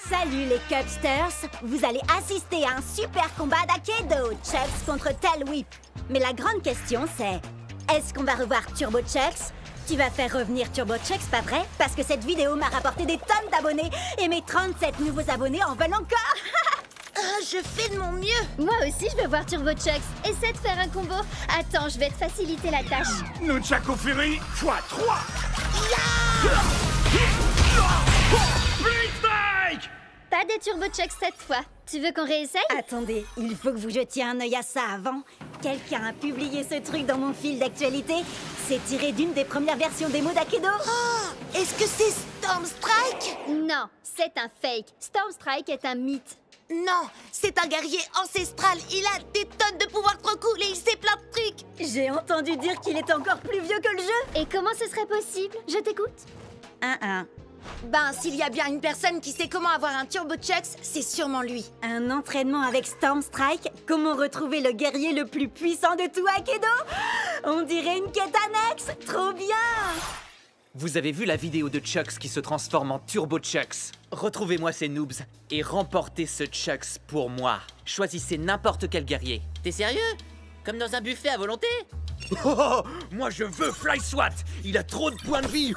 Salut les Cubsters! Vous allez assister à un super combat d'Akedo, Chucks contre Tail Whip. Mais la grande question c'est, est-ce qu'on va revoir Turbo Chucks? Tu vas faire revenir Turbo Chucks, pas vrai? Parce que cette vidéo m'a rapporté des tonnes d'abonnés et mes 37 nouveaux abonnés en veulent encore! Je fais de mon mieux. Moi aussi, je veux voir Turbo Chucks. Essaie de faire un combo. Attends, je vais te faciliter la tâche. Nunchaku Fury x3. Blitz Strike. Pas des Turbo Chucks cette fois. Tu veux qu'on réessaye? Attendez, il faut que vous jetiez un œil à ça avant. Quelqu'un a publié ce truc dans mon fil d'actualité. C'est tiré d'une des premières versions démo d'Akedo. Oh, est-ce que c'est Storm Strike? Non, c'est un fake. Storm Strike est un mythe. Non, c'est un guerrier ancestral. Il a des tonnes de pouvoirs trop cool et il sait plein de trucs. J'ai entendu dire qu'il est encore plus vieux que le jeu. Et comment ce serait possible? Je t'écoute. Ben, s'il y a bien une personne qui sait comment avoir un Turbo Chucks, c'est sûrement lui. Un entraînement avec Storm Strike? Comment retrouver le guerrier le plus puissant de tout Akedo? On dirait une quête annexe. Trop bien! Vous avez vu la vidéo de Chucks qui se transforme en Turbo Chucks? Retrouvez-moi ces noobs et remportez ce Chucks pour moi. Choisissez n'importe quel guerrier. T'es sérieux? Comme dans un buffet à volonté? Oh, moi je veux Fly Swat. Il a trop de points de vie.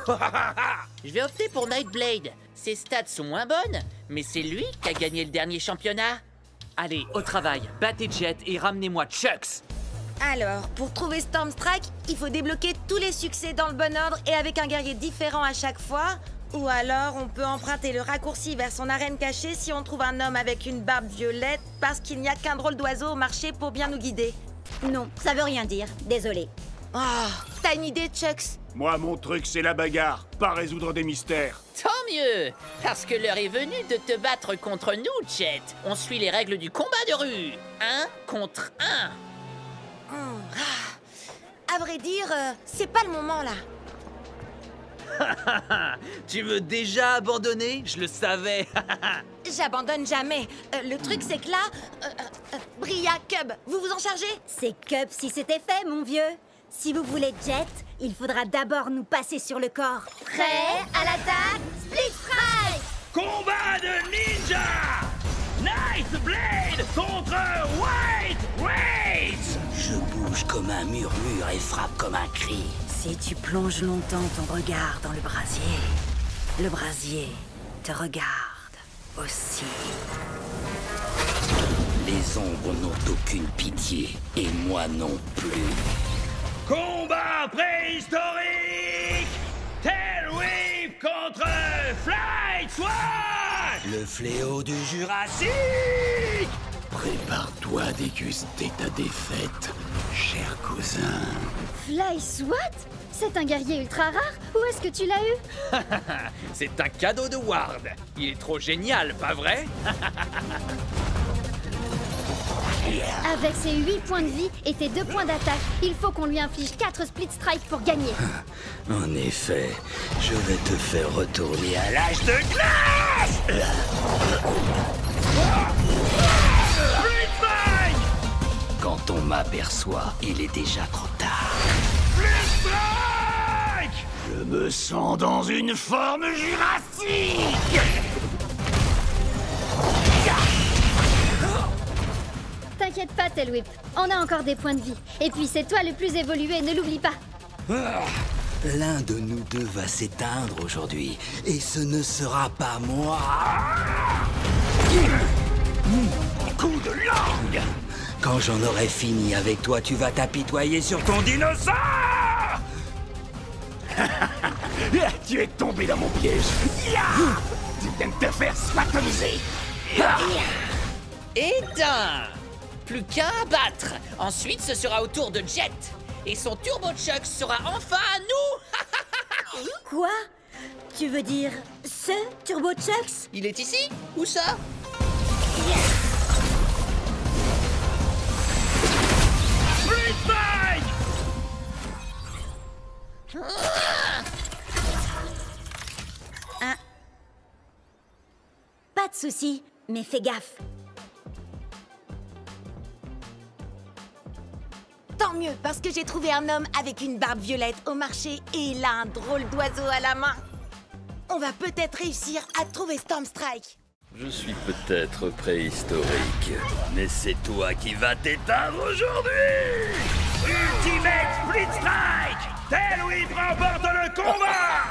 Je vais opter pour Nightblade. Ses stats sont moins bonnes, mais c'est lui qui a gagné le dernier championnat. Allez, au travail. Battez Jet et ramenez-moi Chucks. Alors, pour trouver Storm Strike, il faut débloquer tous les succès dans le bon ordre et avec un guerrier différent à chaque fois. Ou alors, on peut emprunter le raccourci vers son arène cachée si on trouve un homme avec une barbe violette parce qu'il n'y a qu'un drôle d'oiseau au marché pour bien nous guider. Non, ça veut rien dire. Désolée. Oh, t'as une idée, Chucks? Moi, mon truc, c'est la bagarre, pas résoudre des mystères. Tant mieux, parce que l'heure est venue de te battre contre nous, Jet. On suit les règles du combat de rue. 1 contre 1. À vrai dire, c'est pas le moment là. Tu veux déjà abandonner? Je le savais. J'abandonne jamais. Le truc, c'est que là... Bria, Cub, vous vous en chargez? C'est Cub si c'était fait, mon vieux. Si vous voulez Jet, il faudra d'abord nous passer sur le corps. Prêt à l'attaque? Split Strike! Combat de ninja! Nightblade contre White Rage! Je bouge comme un murmure et frappe comme un cri. Si tu plonges longtemps ton regard dans le brasier te regarde aussi. Les ombres n'ont aucune pitié, et moi non plus. Combat préhistorique! Tail Whip contre Fly Swat! Le fléau du Jurassique! Prépare-toi à déguster ta défaite, cher cousin. Fly Swat? C'est un guerrier ultra rare? Où est-ce que tu l'as eu? C'est un cadeau de Ward. Il est trop génial, pas vrai? Avec ses 8 points de vie et tes 2 points d'attaque, il faut qu'on lui inflige 4 Split Strike pour gagner. En effet, je vais te faire retourner à l'âge de glace! Blitz Strike! Quand on m'aperçoit, il est déjà trop tard. Blitz Strike! Je me sens dans une forme jurassique! T'inquiète pas, Tail Whip. On a encore des points de vie. Et puis c'est toi le plus évolué, ne l'oublie pas. L'un de nous deux va s'éteindre aujourd'hui, et ce ne sera pas moi. Coup de langue! Quand j'en aurai fini avec toi, tu vas t'apitoyer sur ton dinosaure. Tu es tombé dans mon piège! Tu viens de te faire swatoniser! Éteint! Plus qu'un à battre. Ensuite, ce sera au tour de Jet. Et son Turbo Chucks sera enfin à nous. Quoi? Tu veux dire ce Turbo Chucks? Il est ici? Où ça? Blitz Strike! Pas de souci, mais fais gaffe. Tant mieux, parce que j'ai trouvé un homme avec une barbe violette au marché et il a un drôle d'oiseau à la main. On va peut-être réussir à trouver Storm Strike. Je suis peut-être préhistorique, mais c'est toi qui vas t'éteindre aujourd'hui! Ultimate Split Strike! Tel Whip remporte le combat!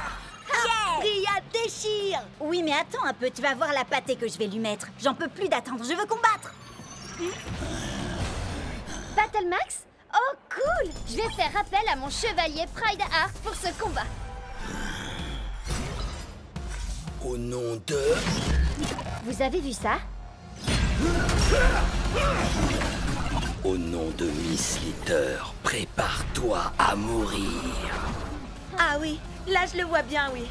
Ria déchire. Oui, mais attends un peu, tu vas voir la pâtée que je vais lui mettre. J'en peux plus d'attendre, je veux combattre. Battle Max? Oh, cool! Je vais faire appel à mon chevalier Pride Heart pour ce combat. Au nom de... Vous avez vu ça? Au nom de Miss Litter, prépare-toi à mourir. Ah oui, là je le vois bien, oui.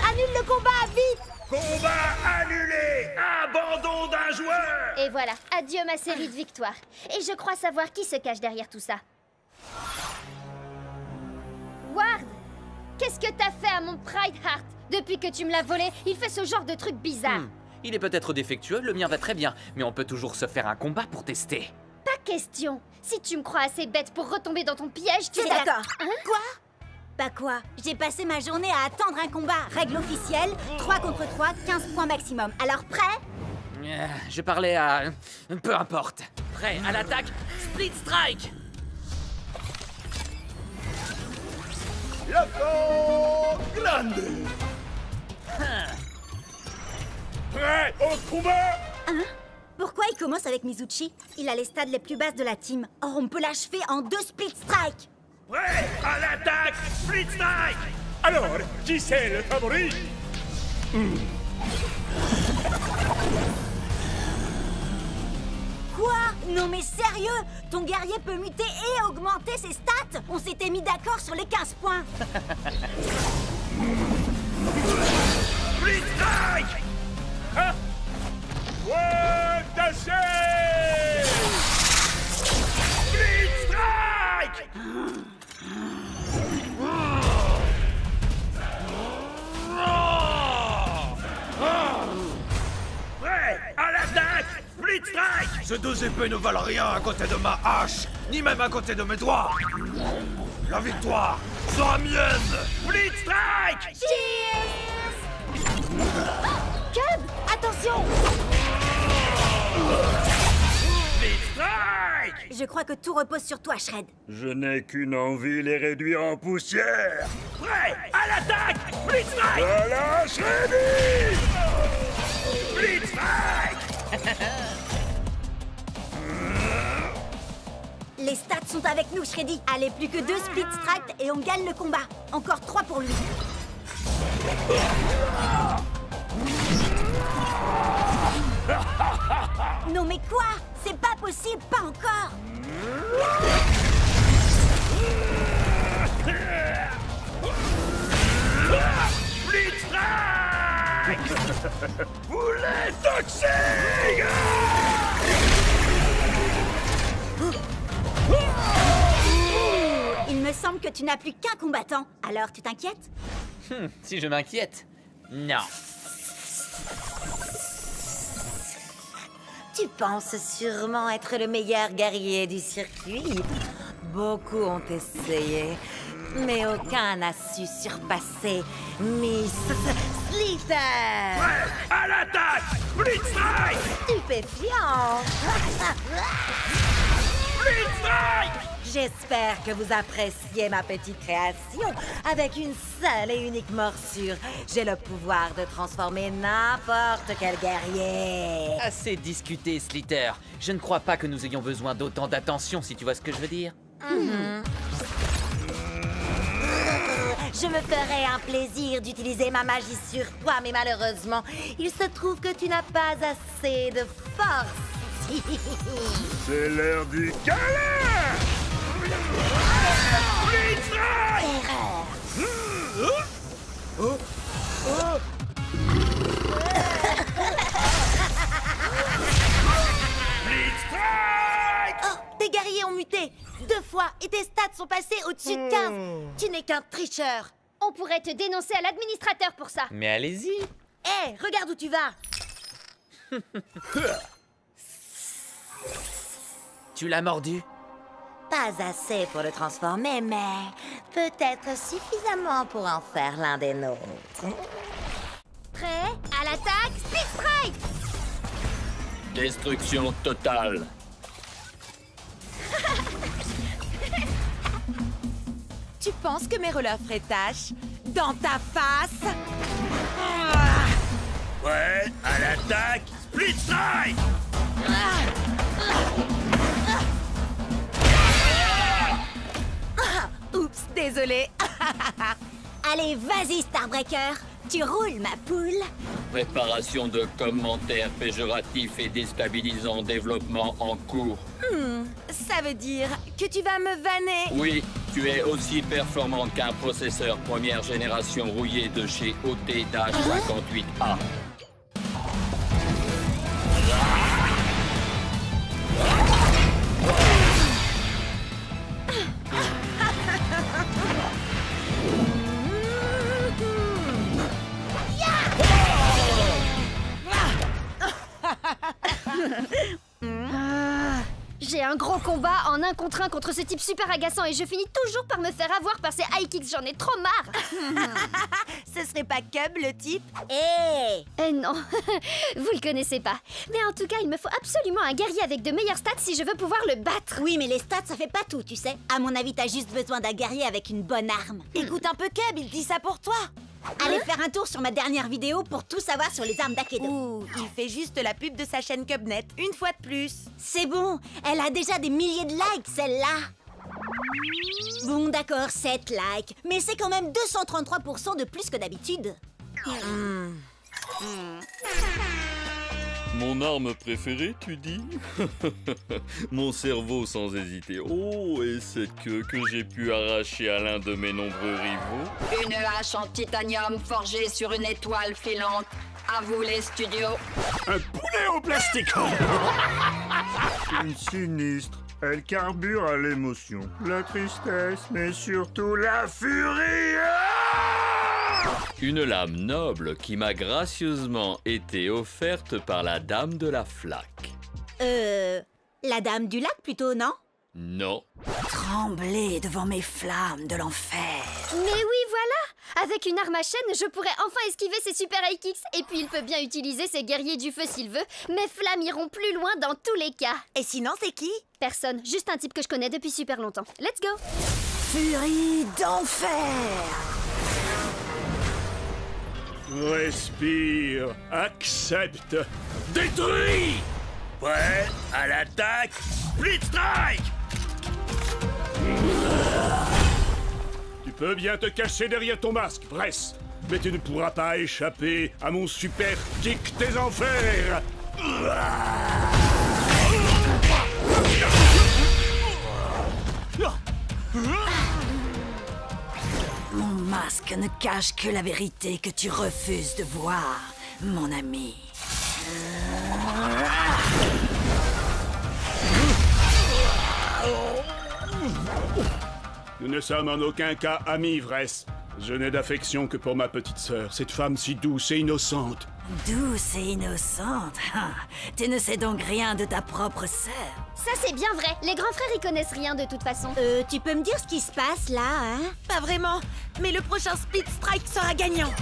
Annule le combat, vite! Combat annulé! Abandon d'un joueur! Et voilà, adieu ma série de victoires. Et je crois savoir qui se cache derrière tout ça. Ward! Qu'est-ce que t'as fait à mon Pride Heart? Depuis que tu me l'as volé, il fait ce genre de truc bizarre. Il est peut-être défectueux, le mien va très bien, mais on peut toujours se faire un combat pour tester. Pas question. Si tu me crois assez bête pour retomber dans ton piège, tu C'est es d'accord. Hein? Quoi? Bah quoi? J'ai passé ma journée à attendre un combat. Règle officielle, 3 contre 3, 15 points maximum. Alors prêt? Je parlais à... peu importe. Prêt à l'attaque, Split Strike! Loco Grande! Prêt au combat? Hein? Pourquoi il commence avec Mizuchi? Il a les stades les plus basses de la team. Or, on peut l'achever en 2 split strike. Prêt à l'attaque, Split Strike! Alors, qui c'est le favori? Quoi? Non mais sérieux? Ton guerrier peut muter et augmenter ses stats? On s'était mis d'accord sur les 15 points. Split Strike! Hein? Ouais, tâchez! Split Strike! Prêt à l'attaque, Split Strike! Ces deux épées ne valent rien à côté de ma hache, ni même à côté de mes doigts. La victoire sera mienne! Split Strike! Cub, attention! Split Strike! Je crois que tout repose sur toi, Shred. Je n'ai qu'une envie, les réduire en poussière. Prêt à l'attaque! Split Strike! Voilà, Shreddy! Split Strike! Les stats sont avec nous, Shreddy. Allez, plus que 2 split strike et on gagne le combat. Encore 3 pour lui. Non mais quoi? C'est pas possible, pas encore. Split Strike! Boulet toxique! Il me semble que tu n'as plus qu'un combattant. Alors, tu t'inquiètes? Si je m'inquiète, non. Tu penses sûrement être le meilleur guerrier du circuit. Beaucoup ont essayé, mais aucun n'a su surpasser Miss Litter. Prêt à l'attaque! Split Strike! Stupéfiant. Split Strike! J'espère que vous appréciez ma petite création. Avec une seule et unique morsure, j'ai le pouvoir de transformer n'importe quel guerrier. Assez discuté, Slitter. Je ne crois pas que nous ayons besoin d'autant d'attention, si tu vois ce que je veux dire. Je me ferais un plaisir d'utiliser ma magie sur toi, mais malheureusement, il se trouve que tu n'as pas assez de force. C'est l'heure du câlin! Split Strike! Erreur. Split Strike! Oh, tes guerriers ont muté 2 fois et tes stats sont passés au-dessus de 15. Tu n'es qu'un tricheur. On pourrait te dénoncer à l'administrateur pour ça. Mais allez-y. Hé, regarde où tu vas. Tu l'as mordu? Pas assez pour le transformer, mais peut-être suffisamment pour en faire l'un des nôtres. l'attaque, Split Strike! Destruction totale. Tu penses que mes rollers feraient tâche? Dans ta face? Ouais, à l'attaque, Split Strike! Oups, désolé. Allez, vas-y, Starbreaker. Tu roules, ma poule. Préparation de commentaires péjoratifs et déstabilisants, développement en cours. Ça veut dire que tu vas me vanner. Oui, tu es aussi performante qu'un processeur première génération rouillé de chez OT-58A. J'ai un gros combat en 1 contre 1 contre ce type super agaçant et je finis toujours par me faire avoir par ces high kicks, j'en ai trop marre. Ce serait pas Cub, le type? Hé Eh non, vous le connaissez pas. Mais en tout cas, il me faut absolument un guerrier avec de meilleures stats si je veux pouvoir le battre. Oui, mais les stats, ça fait pas tout, tu sais. À mon avis, t'as juste besoin d'un guerrier avec une bonne arme. Écoute un peu Cub, il dit ça pour toi. Allez faire un tour sur ma dernière vidéo pour tout savoir sur les armes d'Akedo. Ouh, il fait juste la pub de sa chaîne Cubnet, une fois de plus. C'est bon, elle a déjà des milliers de likes, celle-là. Bon, d'accord, 7 likes. Mais c'est quand même 233% de plus que d'habitude. Mon arme préférée, tu dis? Mon cerveau sans hésiter. Oh, et cette queue que j'ai pu arracher à l'un de mes nombreux rivaux. Une hache en titanium forgée sur une étoile filante. À vous les studios. Un poulet en plastique. Une sinistre. Elle carbure à l'émotion, la tristesse, mais surtout la furie. Une lame noble qui m'a gracieusement été offerte par la dame de la flaque. La dame du lac plutôt, non? Non. Trembler devant mes flammes de l'enfer. Mais oui, voilà! Avec une arme à chaîne, je pourrais enfin esquiver ses super high kicks. Et puis il peut bien utiliser ses guerriers du feu s'il veut. Mes flammes iront plus loin dans tous les cas. Et sinon, c'est qui? Personne, juste un type que je connais depuis super longtemps. Let's go! Furie d'enfer! Respire, accepte. Détruit! Ouais, à l'attaque, Split Strike! Tu peux bien te cacher derrière ton masque, Bress, mais tu ne pourras pas échapper à mon super kick des enfers. Mon masque ne cache que la vérité que tu refuses de voir, mon ami. Nous ne sommes en aucun cas amis, Vress. Je n'ai d'affection que pour ma petite sœur, cette femme si douce et innocente. Douce et innocente. Tu ne sais donc rien de ta propre sœur. Ça c'est bien vrai, les grands frères y connaissent rien de toute façon. Tu peux me dire ce qui se passe là, hein? Pas vraiment, mais le prochain Split Strike sera gagnant.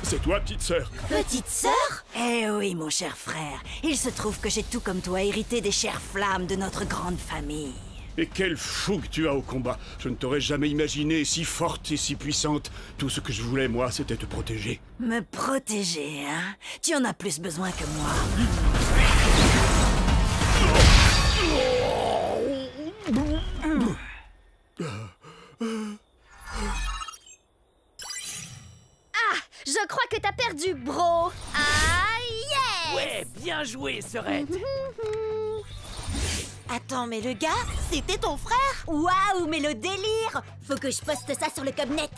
C'est toi, petite sœur. Petite sœur? Eh oui, mon cher frère. Il se trouve que j'ai tout comme toi hérité des chères flammes de notre grande famille. Et quelle fougue tu as au combat. Je ne t'aurais jamais imaginé si forte et si puissante. Tout ce que je voulais, moi, c'était te protéger. Me protéger, hein? Tu en as plus besoin que moi. Ah, je crois que t'as perdu, bro. Ah, yes! Ouais, bien joué, Serette. Attends, mais le gars, c'était ton frère? Waouh, mais le délire! Faut que je poste ça sur le Cubnet.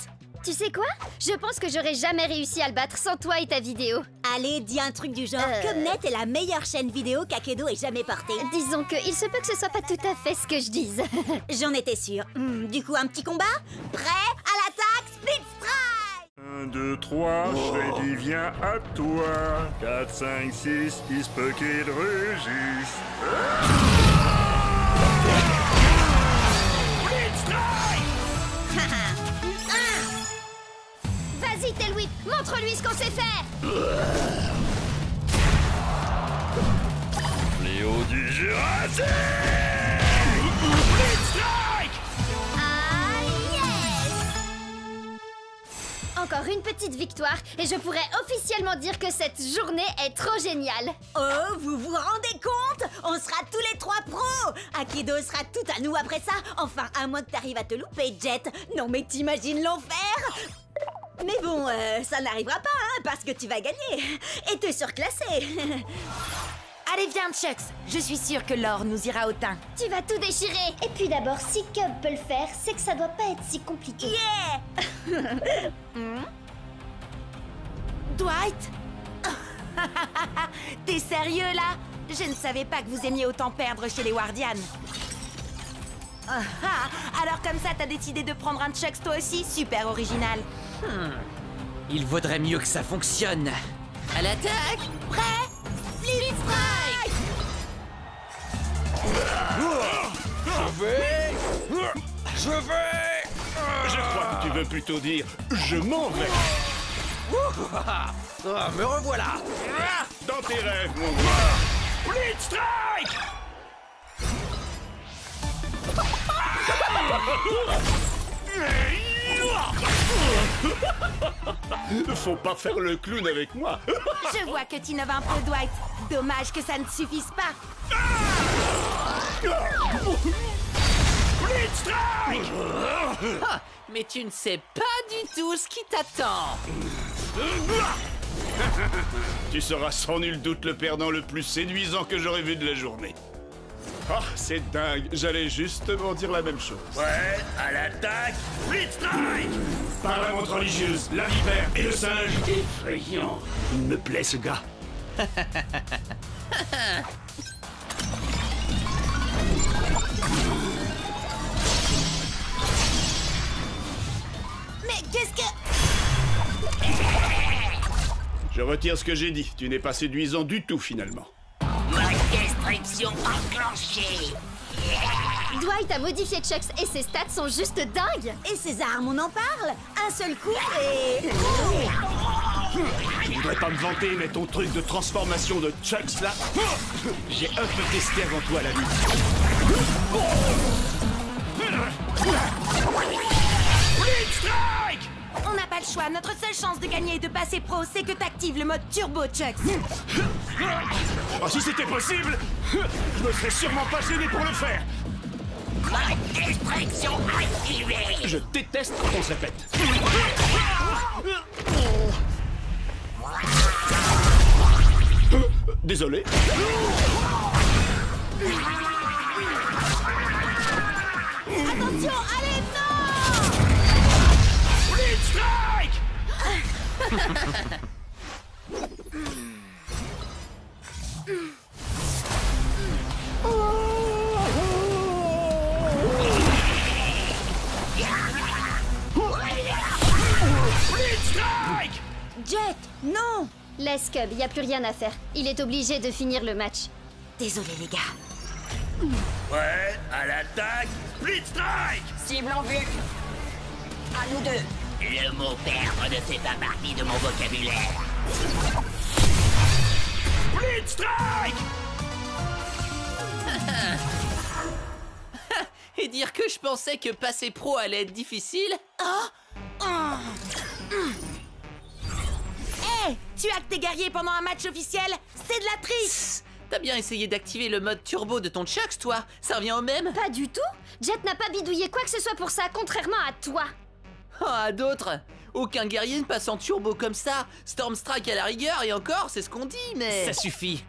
Tu sais quoi? Je pense que j'aurais jamais réussi à le battre sans toi et ta vidéo. Allez, dis un truc du genre. Cubnet est la meilleure chaîne vidéo qu'Akedo ait jamais portée. Disons que il se peut que ce soit pas tout à fait ce que je dise. J'en étais sûre. Du coup, un petit combat? Prêt? À l'attaque, Split Strike! 1, 2, 3, Freddy vient à toi. 4, 5, 6, il se peut qu'il rugisse. Vas-y, Tailwhip, montre-lui ce qu'on sait faire. Léo du Jurassique. Ah, yes! Encore une petite victoire et je pourrais officiellement dire que cette journée est trop géniale. Oh, vous vous rendez compte? On sera tous les 3 pros! Akido sera tout à nous après ça. Enfin, à moins que t'arrives à te louper, Jet. Non mais t'imagines l'enfer? Mais bon, ça n'arrivera pas, hein, parce que tu vas gagner. Et t'es surclassé. Allez, viens, Chucks. Je suis sûre que l'or nous ira au teint. Tu vas tout déchirer. Et puis d'abord, si Cub peut le faire, c'est que ça doit pas être si compliqué. Yeah! Dwight? T'es sérieux, là? Je ne savais pas que vous aimiez autant perdre chez les Wardians. Alors comme ça, t'as décidé de prendre un Chucks toi aussi? Super original. Il vaudrait mieux que ça fonctionne. À l'attaque. Prêt? Blitz Strike! Je vais... Je crois que tu veux plutôt dire je m'en vais. Me revoilà. Dans tes rêves, mon gars. Blitz Strike. Faut pas faire le clown avec moi. Je vois que tu innoves un peu, Dwight. Dommage que ça ne suffise pas. Blitz Strike. Ah, mais tu ne sais pas du tout ce qui t'attend. Tu seras sans nul doute le perdant le plus séduisant que j'aurais vu de la journée. Ah, c'est dingue. J'allais justement dire la même chose. Ouais, à l'attaque. Blitz Strike. Par la montre religieuse, la vipère et le singe. Effrayant. Il me plaît, ce gars. Mais qu'est-ce que... Je retire ce que j'ai dit. Tu n'es pas séduisant du tout, finalement. Mode destruction enclenchée. Dwight a modifié Chucks et ses stats sont juste dingues. Et ces armes, on en parle? Un seul coup et... Je voudrais pas me vanter, mais ton truc de transformation de Chucks, là... J'ai un peu testé avant toi, la vie. Blitz Strike. On n'a pas le choix. Notre seule chance de gagner et de passer pro, c'est que t'actives le mode Turbo Chucks. Oh, si c'était possible, je me serais sûrement pas gêné pour le faire. Mode destruction activée. Je déteste quand on se répète. Désolé. Attention, allez, non! Blitz Strike. Blitz Strike. Jet, non! Laisse Cub, y a plus rien à faire. Il est obligé de finir le match. Désolé, les gars. Ouais, à l'attaque. Blitz Strike. Cible en vue. À nous deux. Le mot perdre ne fait pas partie de mon vocabulaire. Blitz Strike. Et dire que je pensais que passer pro allait être difficile? Hé, tu actes tes guerriers pendant un match officiel? C'est de la triche! T'as bien essayé d'activer le mode turbo de ton Chucks, toi? Ça revient au même? Pas du tout. Jet n'a pas bidouillé quoi que ce soit pour ça, contrairement à toi. Oh, à d'autres? Aucun guerrier ne passe en turbo comme ça. Storm Strike à la rigueur, et encore, c'est ce qu'on dit, mais... Ça suffit.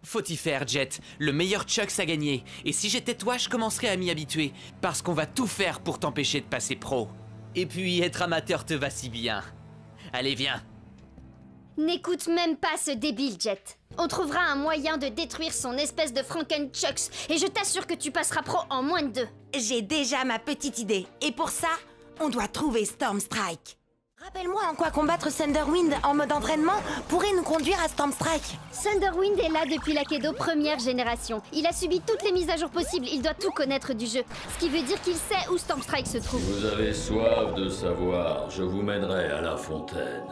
Faut y faire, Jet. Le meilleur Chucks a gagné. Et si j'étais toi, je commencerais à m'y habituer. Parce qu'on va tout faire pour t'empêcher de passer pro. Et puis, être amateur te va si bien. Allez, viens. N'écoute même pas ce débile, Jet. On trouvera un moyen de détruire son espèce de Franken-Chucks. Et je t'assure que tu passeras pro en moins de 2. J'ai déjà ma petite idée. Et pour ça, on doit trouver Storm Strike. Rappelle-moi en quoi combattre Thunderwind en mode entraînement pourrait nous conduire à Stormstrike. Thunderwind est là depuis l'Akedo première génération. Il a subi toutes les mises à jour possibles, il doit tout connaître du jeu. Ce qui veut dire qu'il sait où Stormstrike se trouve. Vous avez soif de savoir, je vous mènerai à la fontaine.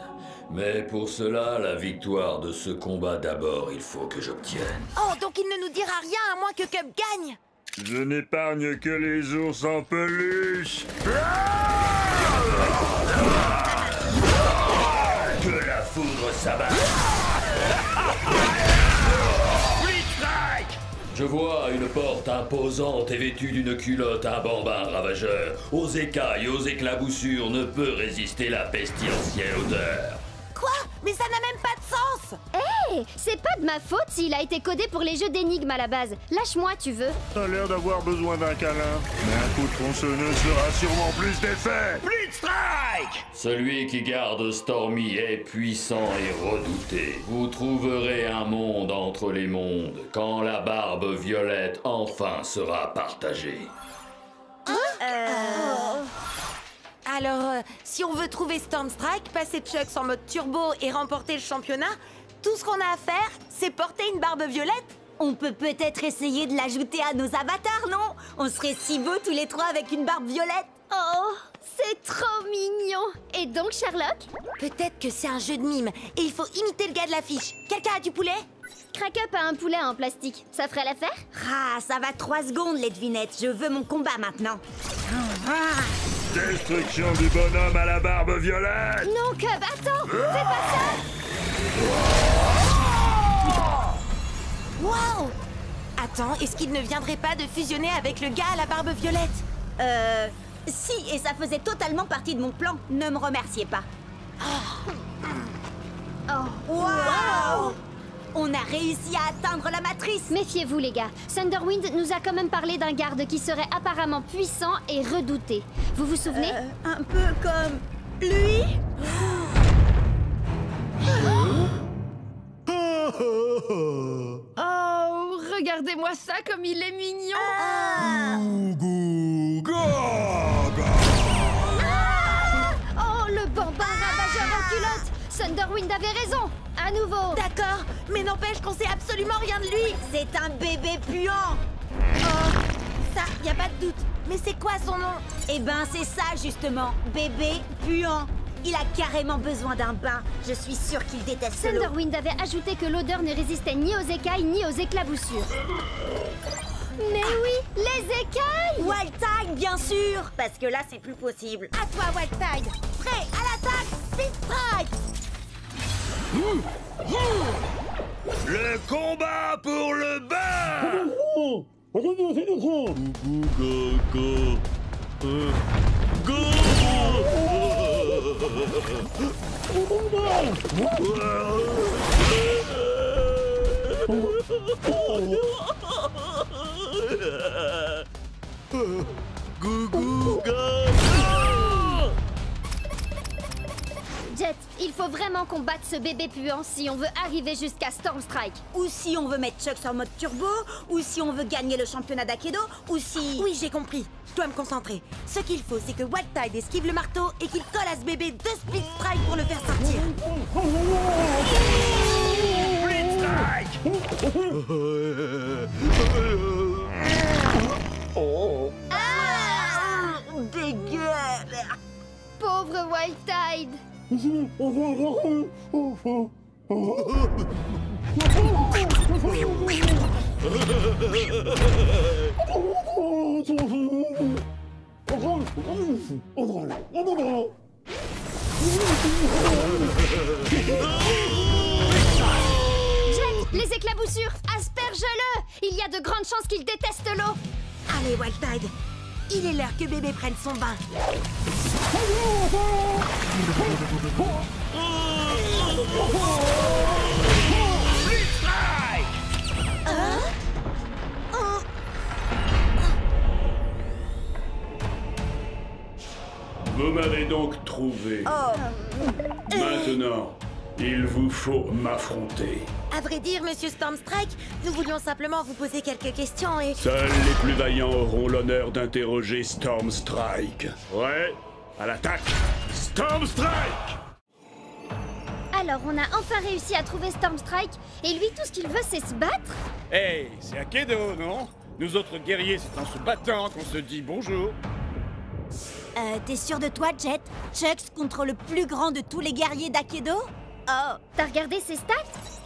Mais pour cela, la victoire de ce combat d'abord, il faut que j'obtienne. Oh, donc il ne nous dira rien à moins que Cup gagne. Je n'épargne que les ours en peluche. Que la foudre s'abatte. Je vois une porte imposante et vêtue d'une culotte un bambin ravageur. Aux écailles et aux éclaboussures ne peut résister la pestilentielle odeur. Quoi? Mais ça n'a même pas de sens. Hé, c'est pas de ma faute s'il a été codé pour les jeux d'énigmes à la base. Lâche-moi, tu veux. T'as l'air d'avoir besoin d'un câlin. Mais un coup de tronçonneuse fera sûrement plus d'effet. Blitzstrike! Celui qui garde Stormy est puissant et redouté. Vous trouverez un monde entre les mondes quand la barbe violette enfin sera partagée. Alors, si on veut trouver Stormstrike, passer Chucks en mode turbo et remporter le championnat, tout ce qu'on a à faire, c'est porter une barbe violette. On peut peut-être essayer de l'ajouter à nos avatars, non? On serait si beaux tous les trois avec une barbe violette. Oh, c'est trop mignon. Et donc, Sherlock? Peut-être que c'est un jeu de mime et il faut imiter le gars de l'affiche. Quelqu'un a du poulet? Crack-up a un poulet en plastique. Ça ferait l'affaire? Ah, ça va 3 secondes, les devinettes. Je veux mon combat maintenant. Destruction du bonhomme à la barbe violette. Non, Cub, attends! Fais pas ça! Waouh! Attends, est-ce qu'il ne viendrait pas de fusionner avec le gars à la barbe violette? Si, et ça faisait totalement partie de mon plan. Ne me remerciez pas. Oh. Waouh! On a réussi à atteindre la matrice. Méfiez-vous, les gars. Thunderwind nous a quand même parlé d'un garde qui serait apparemment puissant et redouté. Vous vous souvenez? Un peu comme lui. Oh, regardez-moi ça comme il est mignon. Oh, le bambin ravageur en culotte! Thunderwind avait raison. À nouveau. D'accord, mais n'empêche qu'on sait absolument rien de lui. C'est un bébé puant. Oh, ça, y a pas de doute. Mais c'est quoi son nom? Eh ben, c'est ça justement, bébé puant. Il a carrément besoin d'un bain. Je suis sûre qu'il déteste l'eau. Thunderwind avait ajouté que l'odeur ne résistait ni aux écailles ni aux éclaboussures. Mais oui, les écailles! Wildtide, bien sûr. Parce que là, c'est plus possible. À toi, Wildtide. Prêt, à l'attaque, Blitzstrike. Le combat pour le bain. Jet, il faut vraiment qu'on batte ce bébé puant si on veut arriver jusqu'à Stormstrike. Ou si on veut mettre Chucks en mode turbo, ou si on veut gagner le championnat d'Akedo, ou si... Oui, j'ai compris. Je dois me concentrer. Ce qu'il faut, c'est que Wildtide esquive le marteau et qu'il colle à ce bébé 2 Blitzstrike pour le faire sortir. Dégueu. Pauvre Wildtide. Jet, les éclaboussures, asperge-le. Il y a de grandes chances qu'il déteste l'eau. Allez, Wildtide. Il est l'heure que bébé prenne son bain. Vous m'avez donc trouvé. Maintenant, il vous faut m'affronter. À vrai dire, Monsieur Stormstrike, nous voulions simplement vous poser quelques questions et... Seuls les plus vaillants auront l'honneur d'interroger Stormstrike. Ouais, à l'attaque. Storm Strike! Alors, on a enfin réussi à trouver Storm Strike, et lui, tout ce qu'il veut, c'est se battre? Hey, c'est Akedo, non? Nous autres guerriers, c'est en se battant qu'on se dit bonjour. T'es sûr de toi, Jet? Chucks contre le plus grand de tous les guerriers d'Akedo? Oh. T'as regardé ses stats?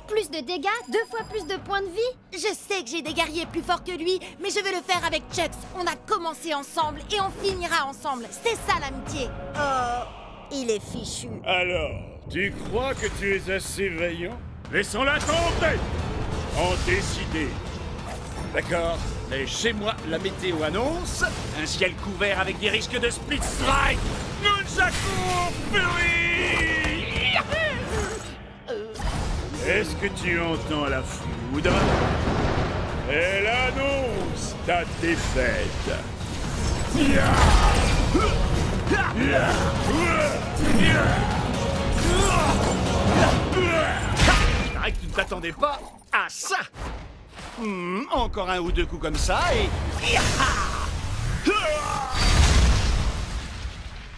Plus de dégâts, 2 fois plus de points de vie? Je sais que j'ai des guerriers plus forts que lui, mais je veux le faire avec Chucks. On a commencé ensemble et on finira ensemble. C'est ça l'amitié. Oh, il est fichu. Alors, tu crois que tu es assez vaillant? Laissons-la tomber! En décider. D'accord, mais chez moi, la météo annonce un ciel couvert avec des risques de split strike. Nunchaku Fury! Est-ce que tu entends la foudre? Elle annonce ta défaite. Il paraît que tu ne t'attendais pas à ça. Encore un ou deux coups comme ça et...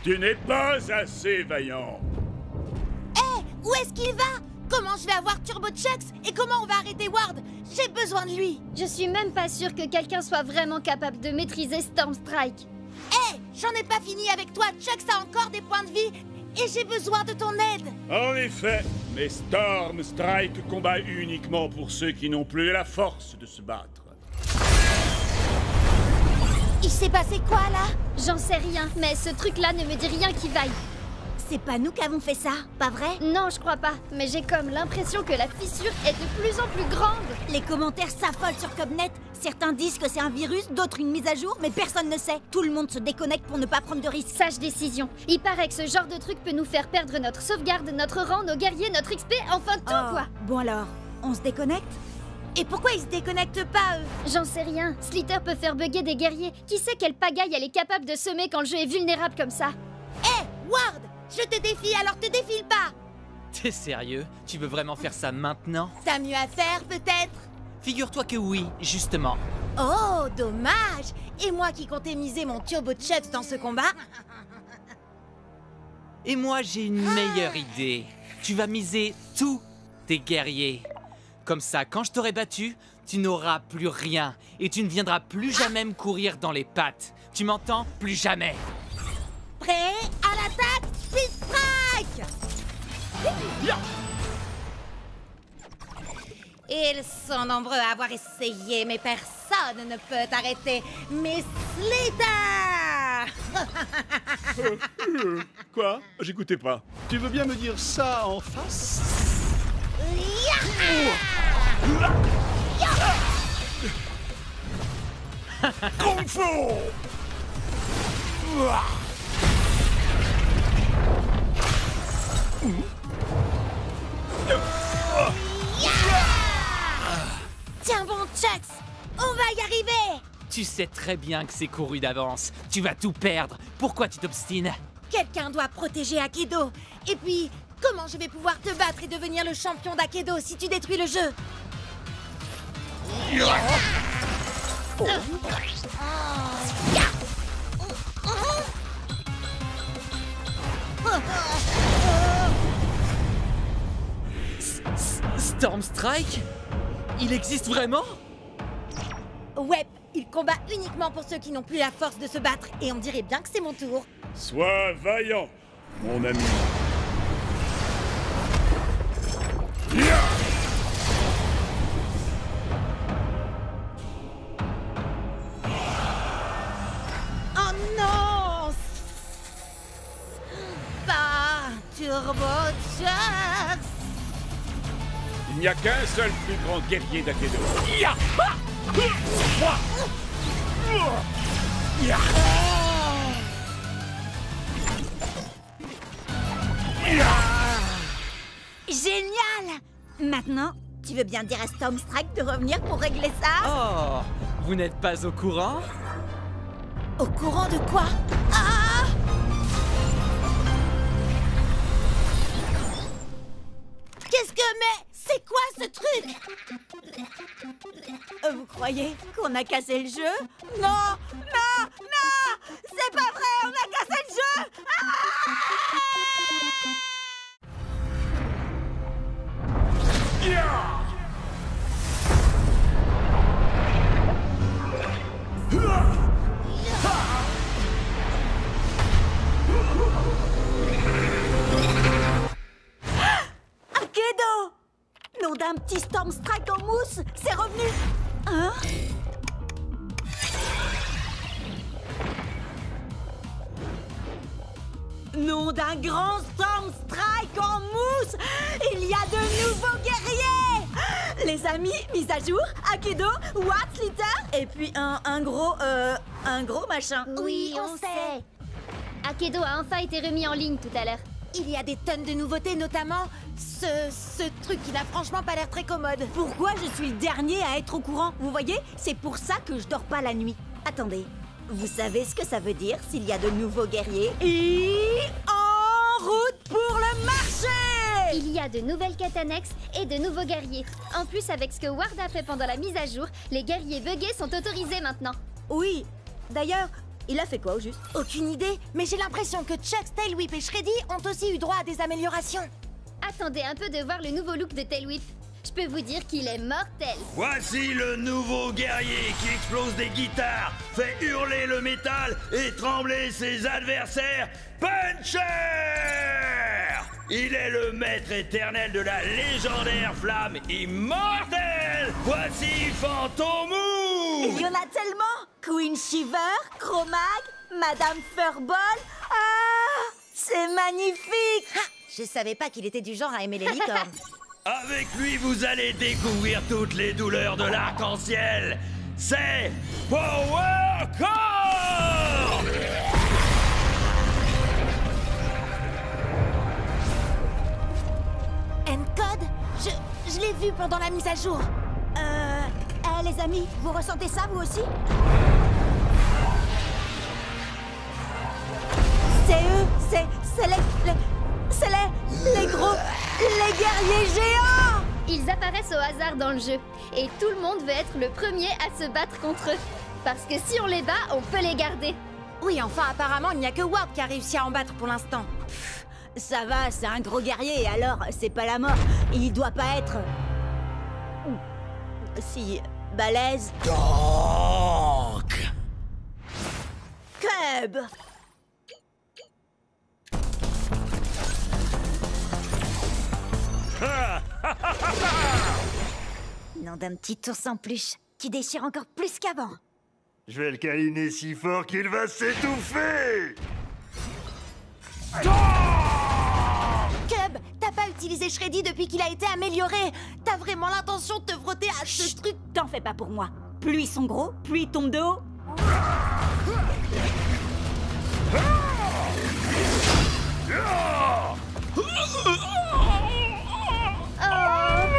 Tu n'es pas assez vaillant. Hé, où est-ce qu'il va? Comment je vais avoir Turbo Chucks? Et comment on va arrêter Ward? J'ai besoin de lui. Je suis même pas sûre que quelqu'un soit vraiment capable de maîtriser Storm Strike. Hé, j'en ai pas fini avec toi. Chucks a encore des points de vie et j'ai besoin de ton aide. En effet, mais Storm Strike combat uniquement pour ceux qui n'ont plus la force de se battre. Il s'est passé quoi là? J'en sais rien, mais ce truc-là ne me dit rien qui vaille. C'est pas nous qui avons fait ça, pas vrai? Non, je crois pas, mais j'ai comme l'impression que la fissure est de plus en plus grande. Les commentaires s'affolent sur Cobnet. Certains disent que c'est un virus, d'autres une mise à jour, mais personne ne sait. Tout le monde se déconnecte pour ne pas prendre de risques. Sage décision. Il paraît que ce genre de truc peut nous faire perdre notre sauvegarde, notre rang, nos guerriers, notre XP, enfin tout quoi. Bon alors, on se déconnecte? Et pourquoi ils se déconnectent pas, eux? J'en sais rien. Slither peut faire bugger des guerriers. Qui sait quelle pagaille elle est capable de semer quand le jeu est vulnérable comme ça? Hé, Ward! Je te défie, alors te défile pas! T'es sérieux? Tu veux vraiment faire ça maintenant? T'as mieux à faire, peut-être? Figure-toi que oui, justement. Oh, dommage! Et moi qui comptais miser mon Turbo Chucks dans ce combat? Et moi, j'ai une meilleure idée. Tu vas miser tous tes guerriers. Comme ça, quand je t'aurai battu, tu n'auras plus rien. Et tu ne viendras plus jamais me courir dans les pattes. Tu m'entends? Plus jamais. Prêt à l'attaque, Speed Strike! Ils sont nombreux à avoir essayé, mais personne ne peut arrêter Miss Slither! Quoi? J'écoutais pas. Tu veux bien me dire ça en face? Kung Fu! Tiens bon, Chucks! On va y arriver! Tu sais très bien que c'est couru d'avance. Tu vas tout perdre. Pourquoi tu t'obstines? Quelqu'un doit protéger Akedo. Et puis, comment je vais pouvoir te battre et devenir le champion d'Akedo si tu détruis le jeu? Storm Strike? Il existe vraiment? Ouais, il combat uniquement pour ceux qui n'ont plus la force de se battre. Et on dirait bien que c'est mon tour. Sois vaillant, mon ami. Oh non! Pas Turbo Chucks! Il n'y a qu'un seul plus grand guerrier d'Akedo. Génial! Maintenant, tu veux bien dire à Storm Strike de revenir pour régler ça? Oh, vous n'êtes pas au courant? Au courant de quoi? Ah! Qu'est-ce que... Mais... C'est quoi ce truc? Vous croyez qu'on a cassé le jeu? Non! Non! Non! C'est pas vrai! On a cassé le jeu! Akedo! Nom d'un petit Storm Strike en mousse, c'est revenu! Hein? Nom d'un grand Storm Strike en mousse! Il y a de nouveaux guerriers! Les amis, mise à jour, Akedo, Watts, Litter, et puis un gros machin. Oui, on sait. Akedo a enfin été remis en ligne tout à l'heure. Il y a des tonnes de nouveautés, notamment ce truc qui n'a franchement pas l'air très commode. Pourquoi je suis le dernier à être au courant? Vous voyez, c'est pour ça que je dors pas la nuit. Attendez, vous savez ce que ça veut dire s'il y a de nouveaux guerriers? Et en route pour le marché! Il y a de nouvelles quêtes annexes et de nouveaux guerriers. En plus, avec ce que Ward a fait pendant la mise à jour, les guerriers buggés sont autorisés maintenant. Oui, d'ailleurs, il a fait quoi au juste? Aucune idée, mais j'ai l'impression que Chucks, Tailwhip et Shreddy ont aussi eu droit à des améliorations. Attendez un peu de voir le nouveau look de Tailwhip. Je peux vous dire qu'il est mortel. Voici le nouveau guerrier qui explose des guitares, fait hurler le métal et trembler ses adversaires, Puncher! Il est le maître éternel de la légendaire flamme immortelle. Voici Fantomou! Il y en a tellement! Queen Shiver, Chromag, Madame Furball. Ah! C'est magnifique! Ha! Je savais pas qu'il était du genre à aimer les licornes. Avec lui, vous allez découvrir toutes les douleurs de l'arc-en-ciel. C'est Power Core! Encode? Je l'ai vu pendant la mise à jour. Les amis, vous ressentez ça vous aussi? C'est eux, c'est les gros, les guerriers géants! Ils apparaissent au hasard dans le jeu, et tout le monde veut être le premier à se battre contre eux. Parce que si on les bat, on peut les garder. Oui, enfin, apparemment, il n'y a que Ward qui a réussi à en battre pour l'instant. Ça va, c'est un gros guerrier, alors c'est pas la mort. Il doit pas être... si... balèze. Donc... Cub! Nom d'un petit ours en peluche qui déchire encore plus qu'avant. Je vais le câliner si fort qu'il va s'étouffer. Cub, t'as pas utilisé Shreddy depuis qu'il a été amélioré. T'as vraiment l'intention de te frotter à ce truc? T'en fais pas pour moi. Plus ils sont gros, plus ils tombent de haut.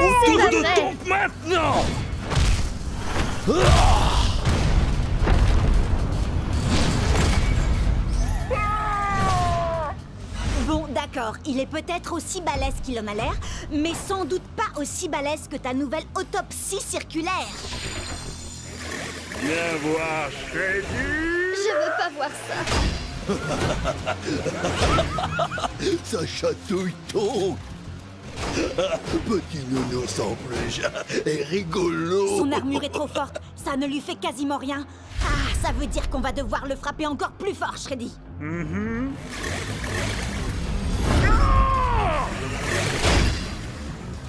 Autour de ton maintenant! Bon, d'accord, il est peut-être aussi balèze qu'il en a l'air, mais sans doute pas aussi balèze que ta nouvelle autopsie circulaire. Viens voir Shreddy. Je veux pas voir ça. Ça chatouille donc. Petit nounours en peluche est rigolo. Son armure est trop forte, ça ne lui fait quasiment rien. Ah, ça veut dire qu'on va devoir le frapper encore plus fort, Shreddy.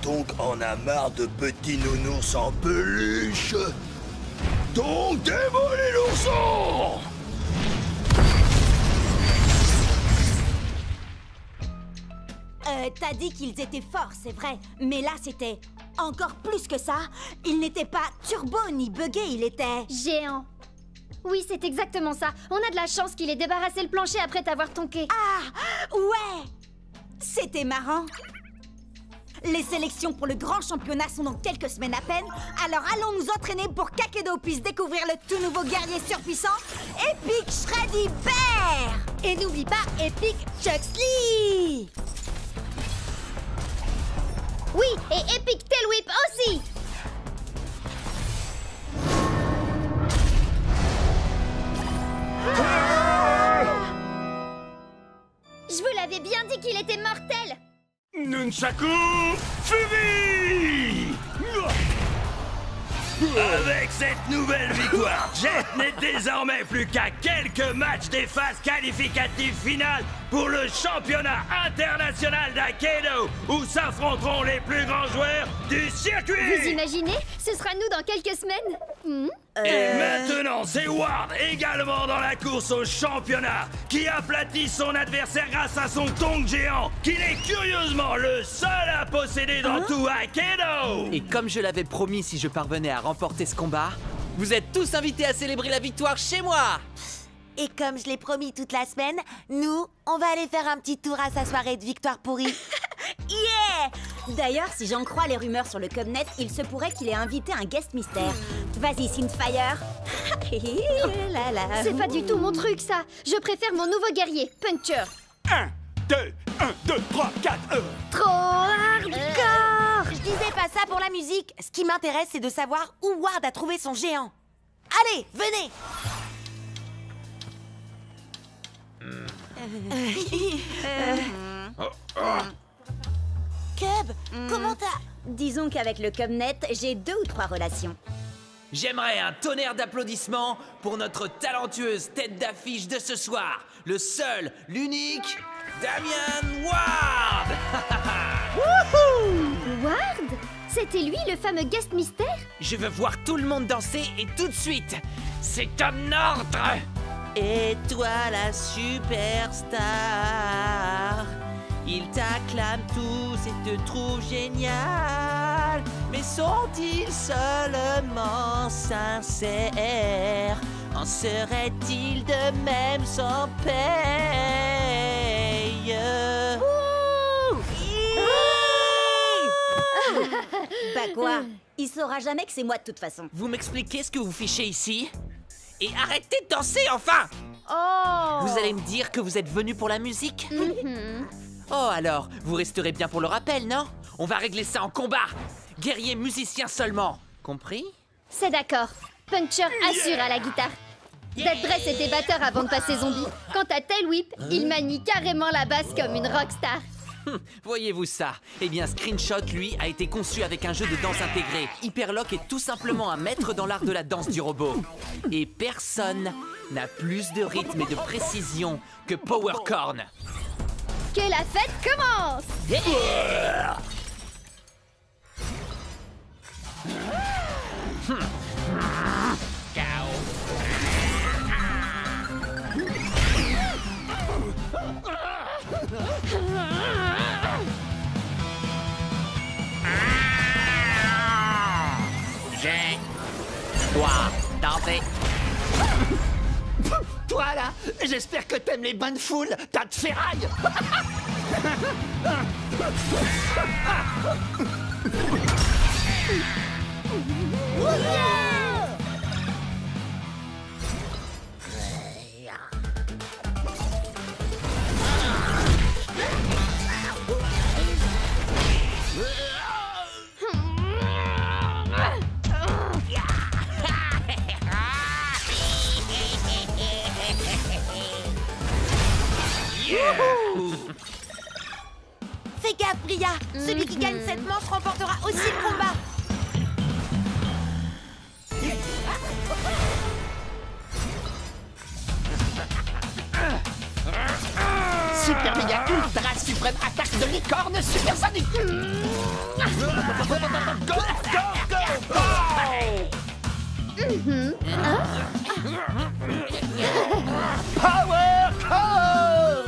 Donc on a marre de petits nounours en peluche. Donc démolis l'ourson. T'as dit qu'ils étaient forts, c'est vrai. Mais là, c'était encore plus que ça. Il n'était pas turbo ni buggé, il était... géant. Oui, c'est exactement ça. On a de la chance qu'il ait débarrassé le plancher après t'avoir tonké. Ah, ouais. C'était marrant. Les sélections pour le grand championnat sont dans quelques semaines à peine. Alors allons nous entraîner pour qu'Akedo puisse découvrir le tout nouveau guerrier surpuissant, Epic Shreddy Bear. Et n'oublie pas Epic Chucks Lee. Oui, et Epic Tail Whip aussi. Je vous l'avais bien dit qu'il était mortel. Nunchaku Fury! Avec cette nouvelle victoire, Jet n'est désormais plus qu'à quelques matchs des phases qualificatives finales pour le championnat international d'Aikido, où s'affronteront les plus grands joueurs du circuit. Vous imaginez? Ce sera nous dans quelques semaines. Et maintenant, c'est Ward, également dans la course au championnat, qui aplatit son adversaire grâce à son tong géant, qu'il est curieusement le seul à posséder dans tout Aikido. Et comme je l'avais promis, si je parvenais à remporter ce combat, vous êtes tous invités à célébrer la victoire chez moi. Et comme je l'ai promis toute la semaine, nous, on va aller faire un petit tour à sa soirée de victoire pourrie. Yeah! D'ailleurs, si j'en crois les rumeurs sur le Cubnet, il se pourrait qu'il ait invité un guest mystère. Vas-y, Synthfire. C'est pas du tout mon truc, ça. Je préfère mon nouveau guerrier, Puncture. 1, 2, 3, 4, Trop hardcore. Je disais pas ça pour la musique. Ce qui m'intéresse, c'est de savoir où Ward a trouvé son géant. Allez, venez. Cub, comment t'as... Disons qu'avec le Cubnet, j'ai 2 ou 3 relations. J'aimerais un tonnerre d'applaudissements pour notre talentueuse tête d'affiche de ce soir, le seul, l'unique, Damian Ward. Ward? C'était lui, le fameux guest mystère? Je veux voir tout le monde danser et tout de suite. C'est un ordre. Et toi la superstar, ils t'acclament tous et te trouvent génial. Mais sont-ils seulement sincères? En serait-il de même sans paye? Bah quoi? Il saura jamais que c'est moi de toute façon. Vous m'expliquez ce que vous fichez ici? Et arrêtez de danser, enfin! Oh! Vous allez me dire que vous êtes venu pour la musique? Oh alors, vous resterez bien pour le rappel, non? On va régler ça en combat! Guerrier musicien seulement, compris? C'est d'accord. Puncture assure à la guitare. Dead Dress était batteur avant de passer zombie. Quant à Tail Whip, il manie carrément la basse comme une rockstar. Voyez-vous ça? Eh bien, Screenshot, lui, a été conçu avec un jeu de danse intégré. Hyperlock est tout simplement un maître dans l'art de la danse du robot. Et personne n'a plus de rythme et de précision que Powercorn. Que la fête commence! J'ai... Toi, danser. Toi là, j'espère que t'aimes les bains de foule, tas de ferraille. Fais gaffe, Bria. Celui qui gagne cette manche remportera aussi le combat. Super méga ultra suprême attaque de licorne supersonique. Go, go, go, go. Power Core.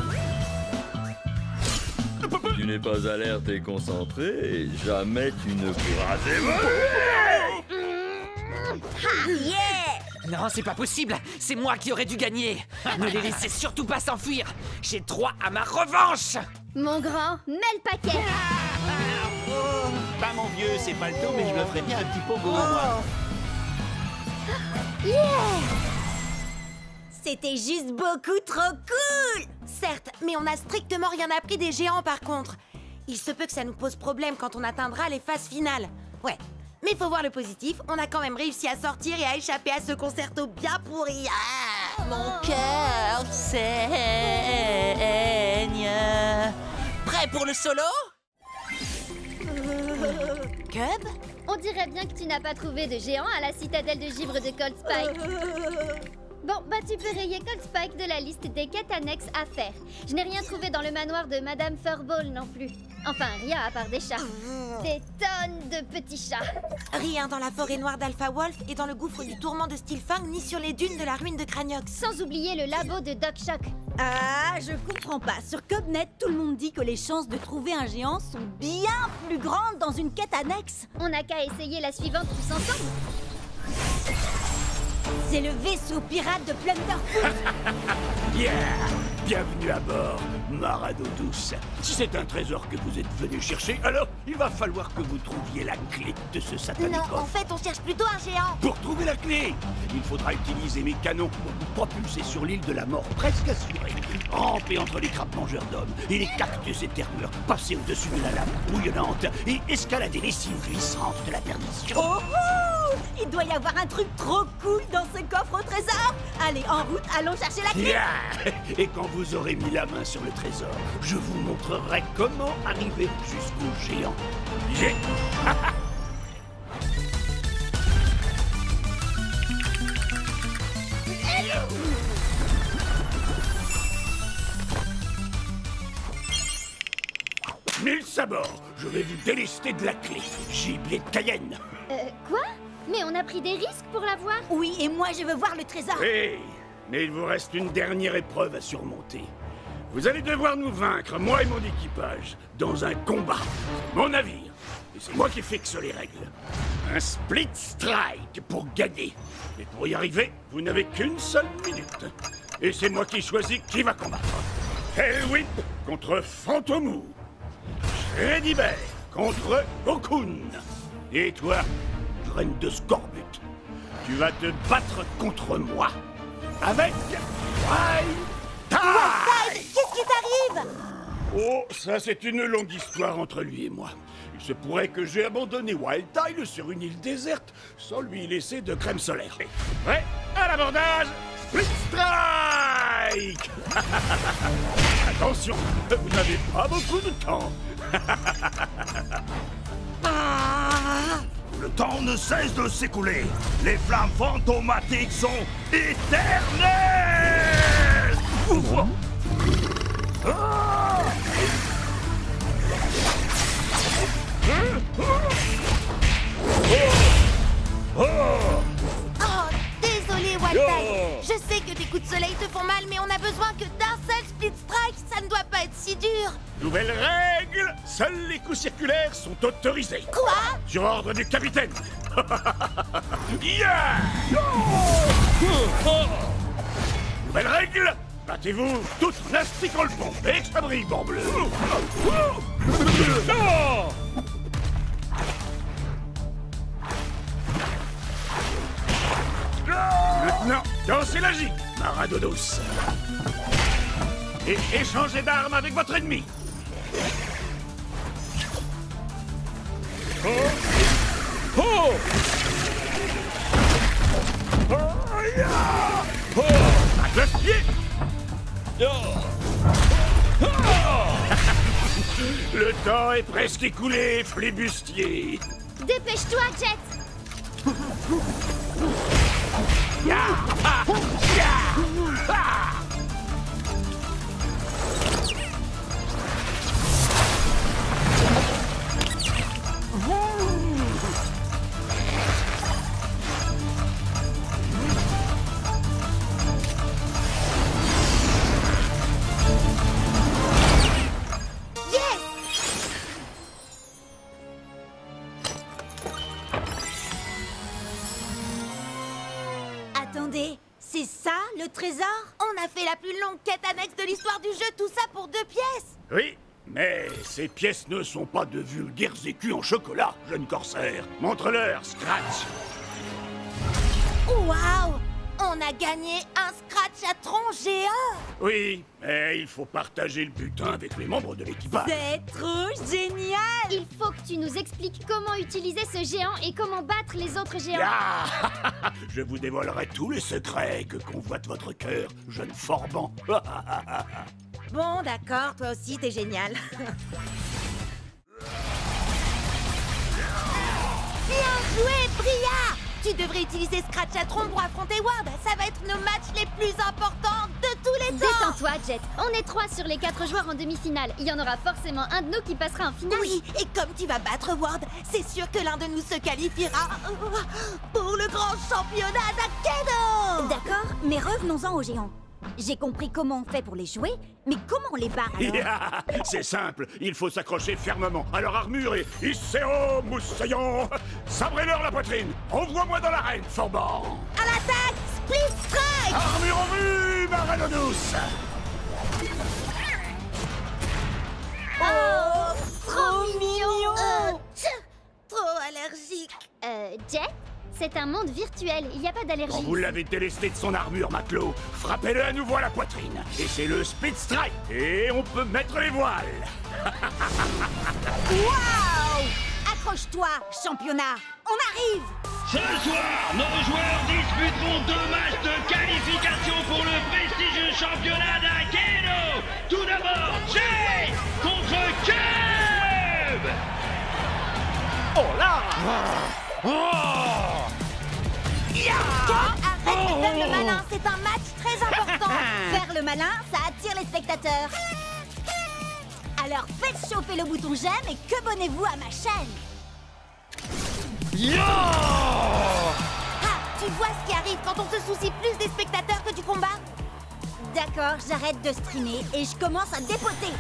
Tu n'es pas alerte et concentré, jamais tu ne pourras Non, c'est pas possible. C'est moi qui aurais dû gagner. Ne les laissez surtout pas s'enfuir. J'ai droit à ma revanche. Mon grand, mets le paquet. Bah mon vieux, c'est pas le tout, mais je me ferais bien un petit pogo, moi. C'était juste beaucoup trop cool. Certes, mais on n'a strictement rien appris des géants par contre. il se peut que ça nous pose problème quand on atteindra les phases finales. Ouais, mais faut voir le positif, on a quand même réussi à sortir et à échapper à ce concerto bien pourri. Ah, mon cœur saigne. Prêt pour le solo? Cub? On dirait bien que tu n'as pas trouvé de géant à la citadelle de givre de Cold Spike. Bon, bah tu peux rayer Cold Spike de la liste des quêtes annexes à faire. Je n'ai rien trouvé dans le manoir de Madame Furball non plus. Enfin, rien à part des chats. Des tonnes de petits chats. Rien dans la forêt noire d'Alpha Wolf et dans le gouffre du tourment de Steelfang, ni sur les dunes de la ruine de Craniox. Sans oublier le labo de Doc Shock. Ah, je comprends pas. Sur Cubnet, tout le monde dit que les chances de trouver un géant sont bien plus grandes dans une quête annexe. On n'a qu'à essayer la suivante tous ensemble. C'est le vaisseau pirate de Plunderfoot. Yeah! Bienvenue à bord, Marado douce. Si c'est un trésor que vous êtes venu chercher, alors il va falloir que vous trouviez la clé de ce satanique Non, en coffre. fait, on cherche plutôt un géant. Pour trouver la clé, il faudra utiliser mes canons pour vous propulser sur l'île de la mort, presque assurée. Ramper entre les crabes mangeurs d'hommes et les cactus éterneurs, passer au-dessus de la lave bouillonnante et escalader les cimes glissantes de la perdition. Oh, oh! Il doit y avoir un truc trop cool dans ce coffre au trésor. Allez, en route, allons chercher la clé. Yeah! Et quand vous aurez mis la main sur le trésor, je vous montrerai comment arriver jusqu'au géant. Yeah! Mille sabords, je vais vous délester de la clé. Gibier de Cayenne. Quoi? Mais on a pris des risques pour l'avoir. Oui, et moi je veux voir le trésor. Hey, mais il vous reste une dernière épreuve à surmonter. Vous allez devoir nous vaincre, moi et mon équipage, dans un combat. C'est mon navire, et c'est moi qui fixe les règles. Un split strike pour gagner. Et pour y arriver, vous n'avez qu'une seule minute. Et c'est moi qui choisis qui va combattre. Hellwhip contre Fantomou. Shreddy Bear contre Cocoon. Et toi, graine de scorbut, tu vas te battre contre moi avec Wild Tide. Qu'est-ce qui t'arrive? Oh, ça c'est une longue histoire entre lui et moi. Il se pourrait que j'ai abandonné Wild Tide sur une île déserte sans lui laisser de crème solaire. Prêt à l'abordage, Split Strike. Attention, vous n'avez pas beaucoup de temps. Le temps ne cesse de s'écouler. Les flammes fantomatiques sont éternelles. Oh, désolé, Wildtide. Je sais que tes coups de soleil te font mal, mais on a besoin que d'un seul split strike. Ça ne doit pas être si dur. Nouvelle règle, seuls les coups circulaires sont autorisés. Quoi? Sur ordre du capitaine. Yeah! Nouvelle règle, battez-vous tous en astiquant le pont et que ça brille, bon bleu. Maintenant, dansez la gigue, Marado douce. Et échangez d'armes avec votre ennemi. Oh! Oh! Oh! Yeah! Oh! À cloche-pied! Oh! Le temps est presque écoulé, flibustier. Dépêche-toi, Jet. Ya! Ah! Ya! Ah! Attendez, c'est ça le trésor? On a fait la plus longue quête annexe de l'histoire du jeu, tout ça pour 2 pièces. Oui, mais ces pièces ne sont pas de vulgaires écus en chocolat, jeune corsaire. Montre-leur, Scratch. Waouh! On a gagné un Scratchatron géant! Oui, mais il faut partager le butin avec les membres de l'équipage. C'est trop génial! Il faut que tu nous expliques comment utiliser ce géant et comment battre les autres géants. Ah je vous dévoilerai tous les secrets que convoite votre cœur, jeune Forban. Bon, d'accord, toi aussi, t'es génial. Bien joué, Bria! Tu devrais utiliser Scratchatron pour affronter Ward. Ça va être nos matchs les plus importants de tous les temps. Détends-toi, Jet. On est 3 sur les 4 joueurs en demi-finale. Il y en aura forcément un de nous qui passera en finale. Oui, et comme tu vas battre Ward, c'est sûr que l'un de nous se qualifiera pour le grand championnat d'Akedo. D'accord, mais revenons-en aux géants. J'ai compris comment on fait pour les jouer, mais comment on les bat alors? C'est simple, il faut s'accrocher fermement à leur armure et Isséo, moussaillon, sabrez-leur la poitrine. Envoie-moi dans l'arène, Forban. À l'attaque, Split Strike. Armure en vue, ma reine douce. Oh, trop mignon. Trop allergique. Jet, c'est un monde virtuel, il n'y a pas d'allergie. Quand vous l'avez délesté de son armure, matelot, frappez-le à nouveau à la poitrine. Et c'est le Split Strike. Et on peut mettre les voiles. Waouh! Accroche-toi, championnat. On arrive! Ce soir, nos joueurs disputeront 2 matchs de qualification pour le prestigieux championnat d'Akedo. Tout d'abord, Jay contre Cube. Oh là! Arrête de faire le malin, c'est un match très important. Faire le malin, ça attire les spectateurs. Alors faites chauffer le bouton j'aime et qu'abonnez-vous à ma chaîne. Tu vois ce qui arrive quand on se soucie plus des spectateurs que du combat? D'accord, j'arrête de streamer et je commence à dépoter.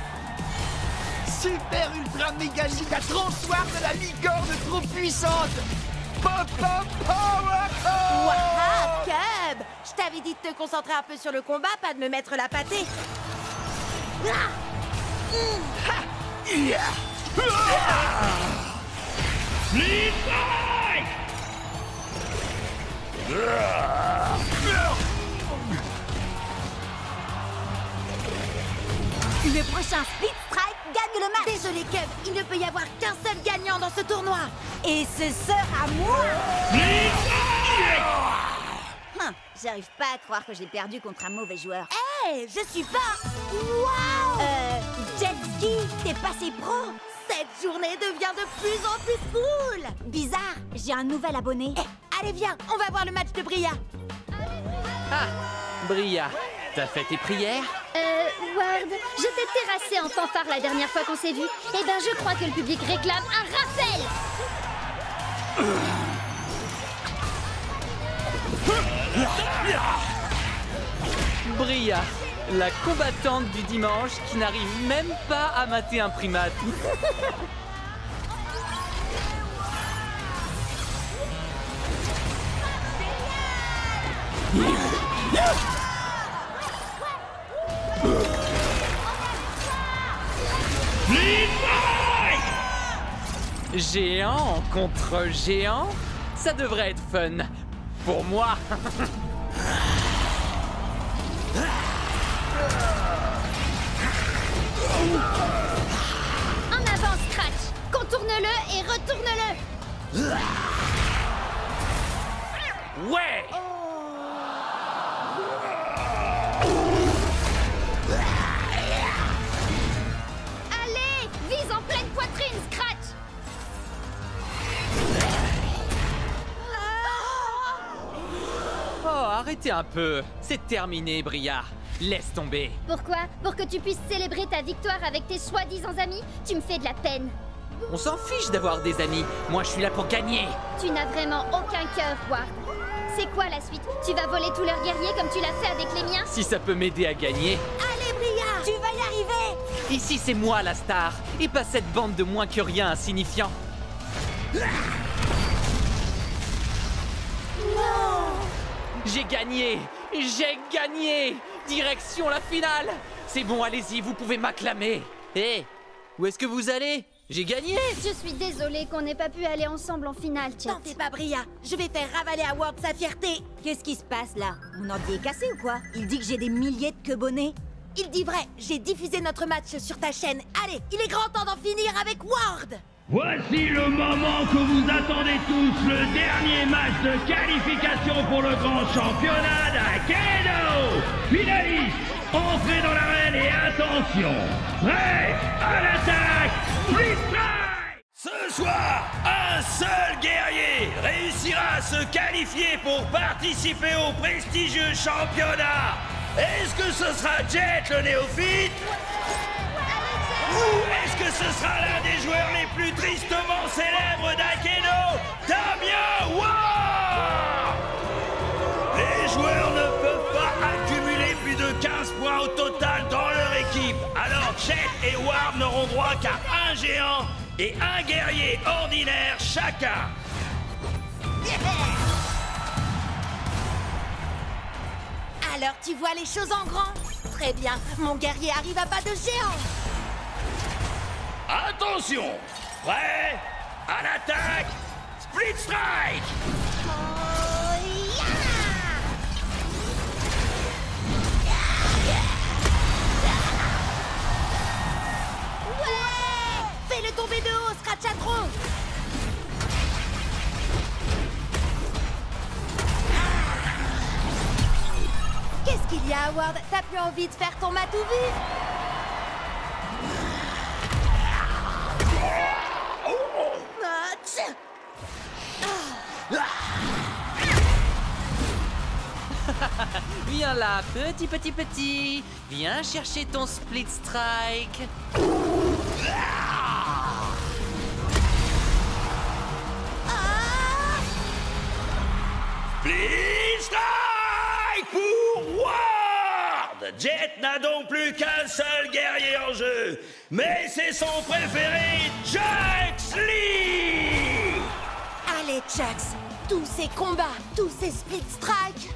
Super ultra méga giga transoir de la licorne trop puissante. Pop pop power! Waouh, Cub! Je t'avais dit de te concentrer un peu sur le combat, pas de me mettre la pâtée. Split Strike. Le prochain Split Strike gagne le match. Désolé, Cub, il ne peut y avoir qu'un seul gagnant dans ce tournoi. Et ce sera moi. J'arrive pas à croire que j'ai perdu contre un mauvais joueur. Hé, je suis pas... Waouh! Jet Ski, t'es passé pro. Cette journée devient de plus en plus cool. Bizarre, j'ai un nouvel abonné. Allez, viens, on va voir le match de Bria. Ah, Bria, t'as fait tes prières? Ward, je t'ai terrassé en fanfare la dernière fois qu'on s'est vu. Eh ben, je crois que le public réclame un rappel. Bria, la combattante du dimanche qui n'arrive même pas à mater un primate. Géant contre géant, ça devrait être fun. Pour moi. En avant, Scratch. Contourne-le et retourne-le. Ouais. Allez, vise en pleine poitrine, Scratch. Oh, arrêtez un peu. C'est terminé, Bria. Laisse tomber. Pourquoi? Pour que tu puisses célébrer ta victoire avec tes soi-disant amis? Tu me fais de la peine. On s'en fiche d'avoir des amis. Moi, je suis là pour gagner. Tu n'as vraiment aucun cœur, Ward. C'est quoi la suite? Tu vas voler tous leurs guerriers comme tu l'as fait avec les miens? Si ça peut m'aider à gagner. Allez, Bria, tu vas y arriver. Ici, c'est moi la star, et pas cette bande de moins que rien insignifiants. Non. J'ai gagné! J'ai gagné! Direction la finale! C'est bon, allez-y, vous pouvez m'acclamer! Hé! Où est-ce que vous allez? J'ai gagné! Je suis désolée qu'on n'ait pas pu aller ensemble en finale, Jet. T'en fais pas, Bria. Je vais faire ravaler à Ward sa fierté. Qu'est-ce qui se passe là? Mon ordi est cassé ou quoi? Il dit que j'ai des milliers de quebonnets. Il dit vrai, j'ai diffusé notre match sur ta chaîne. Allez, il est grand temps d'en finir avec Ward. Voici le moment que vous attendez tous, le dernier match de qualification pour le grand championnat d'Akedo. Finaliste, entrez dans l'arène et attention, prêt à l'attaque, Split Strike! Ce soir, un seul guerrier réussira à se qualifier pour participer au prestigieux championnat. Est-ce que ce sera Jet le néophyte? Ou est-ce que ce sera l'un des joueurs les plus tristement célèbres d'Akedo, Damien Ward? Les joueurs ne peuvent pas accumuler plus de 15 points au total dans leur équipe. Alors Jet et Ward n'auront droit qu'à un géant et un guerrier ordinaire chacun. Alors tu vois les choses en grand? Très bien, mon guerrier arrive à pas de géant. Attention! Prêt? À l'attaque! Split Strike! Ouais! Fais-le tomber de haut, Scratchatron! Qu'est-ce qu'il y a, Howard? T'as plus envie de faire ton matou vu? Viens là, petit. Viens chercher ton Split Strike. Split Strike pour Ward! Jet n'a donc plus qu'un seul guerrier en jeu, mais c'est son préféré, Chucks Lee! Allez, Chucks, tous ces combats, tous ces Split Strikes,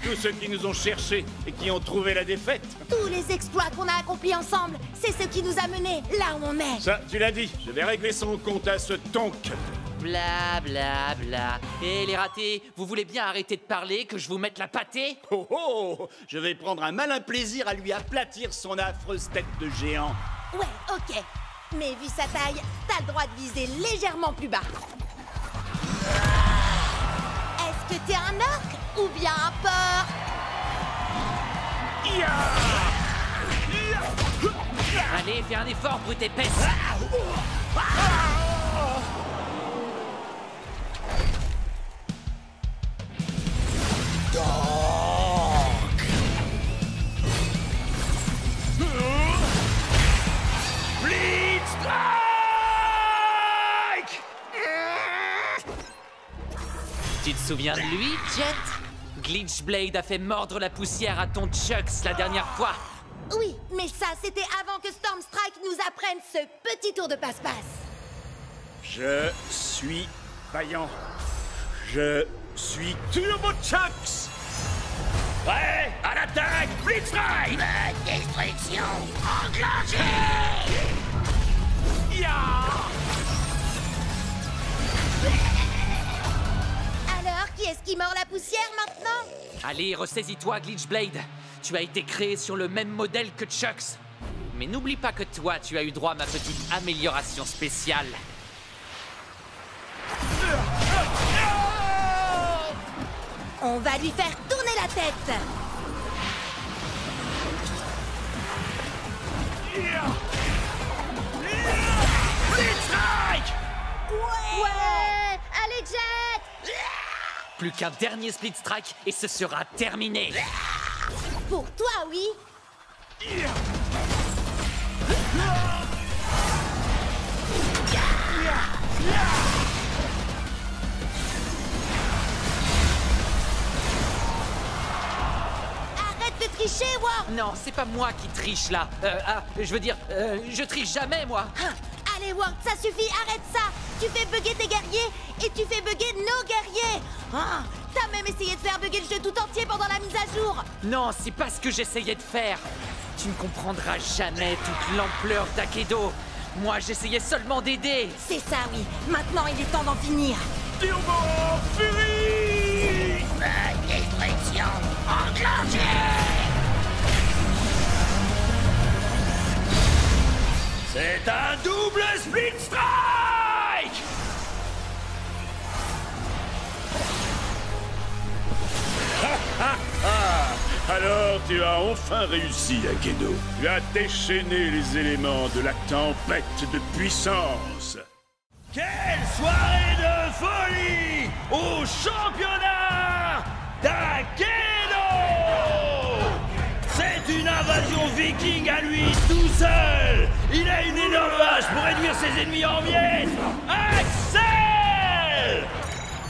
Tous ceux qui nous ont cherchés et qui ont trouvé la défaite. tous les exploits qu'on a accomplis ensemble, c'est ce qui nous a menés là où on est. Ça, tu l'as dit, je vais régler son compte à ce tonk. Bla bla bla. Et les ratés, vous voulez bien arrêter de parler, que je vous mette la pâtée? Oh oh, je vais prendre un malin plaisir à lui aplatir son affreuse tête de géant. Ouais, ok. Mais vu sa taille, t'as le droit de viser légèrement plus bas. Est-ce que t'es un orc ou bien un porc? Allez, fais un effort, brute épaisse. Split Strike! Tu te souviens de lui, Jet? Glitchblade a fait mordre la poussière à ton Chucks la dernière fois. Oui, mais ça, c'était avant que Stormstrike nous apprenne ce petit tour de passe-passe. Je suis vaillant. Je suis Turbo Chucks. Prêt? À l'attaque! Split Strike! Destruction enclenchée! Alors, qui est-ce qui mord la poussière maintenant? Allez, ressaisis-toi, Glitchblade. Tu as été créé sur le même modèle que Chucks. Mais n'oublie pas que toi, tu as eu droit à ma petite amélioration spéciale. On va lui faire tourner la tête. Split Strike! Ouais! Allez, Jet! Plus qu'un dernier Split Strike et ce sera terminé. Pour toi, oui. Arrête de tricher, Ward. Non, c'est pas moi qui triche là. Je veux dire, je triche jamais, moi. Allez, Ward, ça suffit, arrête ça. Tu fais bugger tes guerriers et tu fais bugger nos guerriers. Ah, t'as même essayé de faire bugger le jeu tout entier pendant la mise à jour. Non, c'est pas ce que j'essayais de faire. Tu ne comprendras jamais toute l'ampleur d'Akedo. Moi, j'essayais seulement d'aider. C'est ça, oui. Maintenant, il est temps d'en finir. Turbo Fury! Destruction enclenchée! C'est un double split strike! Alors tu as enfin réussi, Akedo. Tu as déchaîné les éléments de la tempête de puissance. Quelle soirée de folie au championnat d'Akedo! C'est une invasion viking à lui tout seul! Il a une énorme hache pour réduire ses ennemis en miettes! Axel!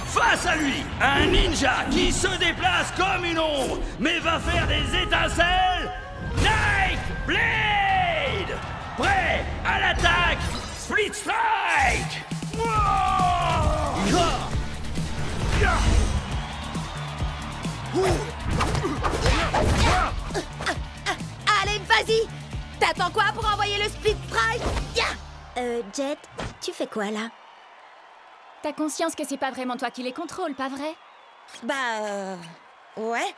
Face à lui, un ninja qui se déplace comme une ombre, mais va faire des étincelles. Night Blade! Prêt à l'attaque! Split Strike! Allez, vas-y! T'attends quoi pour envoyer le Split Strike? Jet, tu fais quoi là? T'as conscience que c'est pas vraiment toi qui les contrôle, pas vrai? Ouais.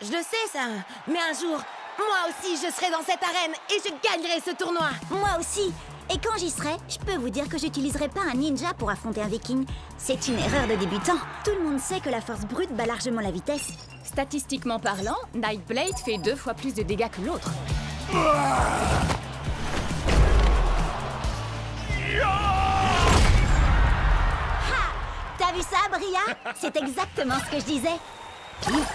Je le sais, ça. Mais un jour, moi aussi, je serai dans cette arène et je gagnerai ce tournoi. Moi aussi. Et quand j'y serai, je peux vous dire que j'utiliserai pas un ninja pour affronter un viking. C'est une erreur de débutant. Tout le monde sait que la force brute bat largement la vitesse. Statistiquement parlant, Nightblade fait 2 fois plus de dégâts que l'autre. T'as vu ça, Bria? C'est exactement ce que je disais. Split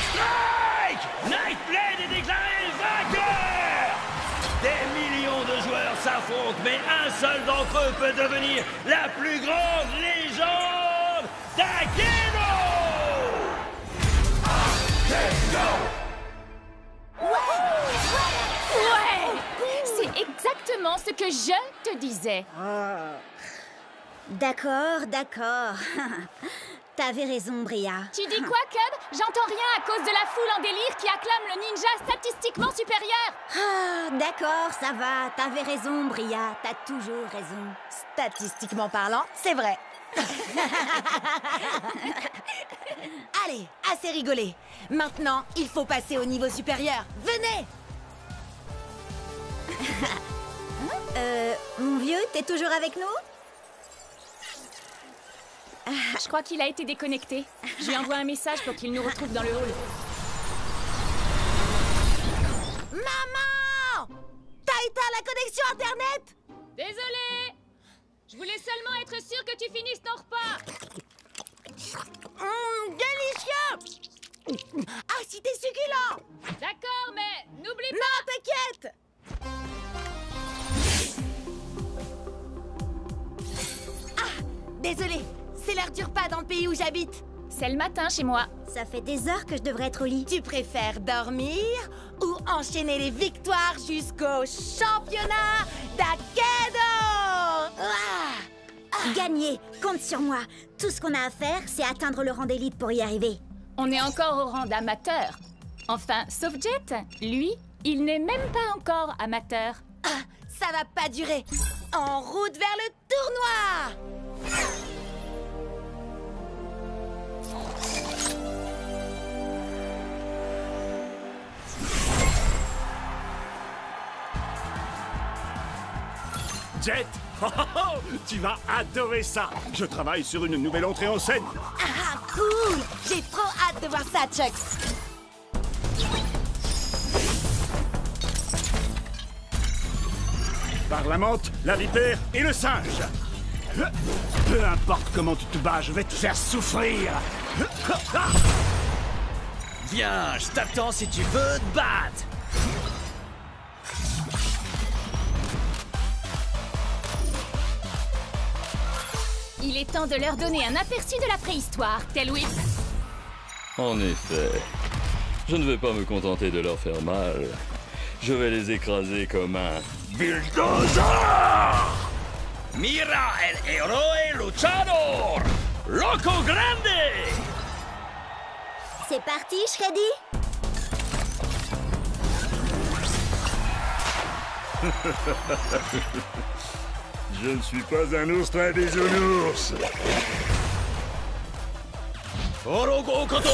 Strike! Nightblade est déclaré vainqueur! Des millions de joueurs s'affrontent, mais un seul d'entre eux peut devenir la plus grande légende d'Akedo! Ouais! C'est exactement ce que je te disais. D'accord, d'accord. T'avais raison, Bria. Tu dis quoi, Cub? J'entends rien à cause de la foule en délire qui acclame le ninja statistiquement supérieur. Ah, d'accord, ça va. T'avais raison, Bria. T'as toujours raison. Statistiquement parlant, c'est vrai. Allez, assez rigolé. Maintenant, il faut passer au niveau supérieur. Venez! Mon vieux, t'es toujours avec nous? Je crois qu'il a été déconnecté. Je lui envoie un message pour qu'il nous retrouve dans le hall. Maman! T'as éteint la connexion Internet? Désolée! Je voulais seulement être sûre que tu finisses ton repas. Délicieux! Ah, si t'es succulent! D'accord, mais n'oublie pas... Non, t'inquiète! Ah, désolé, c'est l'heure du repas dans le pays où j'habite. C'est le matin chez moi. Ça fait des heures que je devrais être au lit. Tu préfères dormir ou enchaîner les victoires jusqu'au championnat d'Akedo? Gagner, compte sur moi. Tout ce qu'on a à faire, c'est atteindre le rang d'élite pour y arriver. On est encore au rang d'amateur. Enfin, sauf Jet. Lui, il n'est même pas encore amateur. Ah, ça va pas durer. En route vers le tournoi! Jet! Oh, oh, oh, tu vas adorer ça! Je travaille sur une nouvelle entrée en scène! Ah, cool! J'ai trop hâte de voir ça, Chuck! Par la menthe, la vipère et le singe! Peu importe comment tu te bats, je vais te faire souffrir! Viens, je t'attends si tu veux te battre! Il est temps de leur donner un aperçu de la préhistoire, tel Whip. En effet, je ne vais pas me contenter de leur faire mal. Je vais les écraser comme un bulldozer! Mira el héroe luchador! Loco Grande! C'est parti, Shreddy? Je ne suis pas un ours très bisounours. Orogo Koto!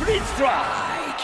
Blitz Strike!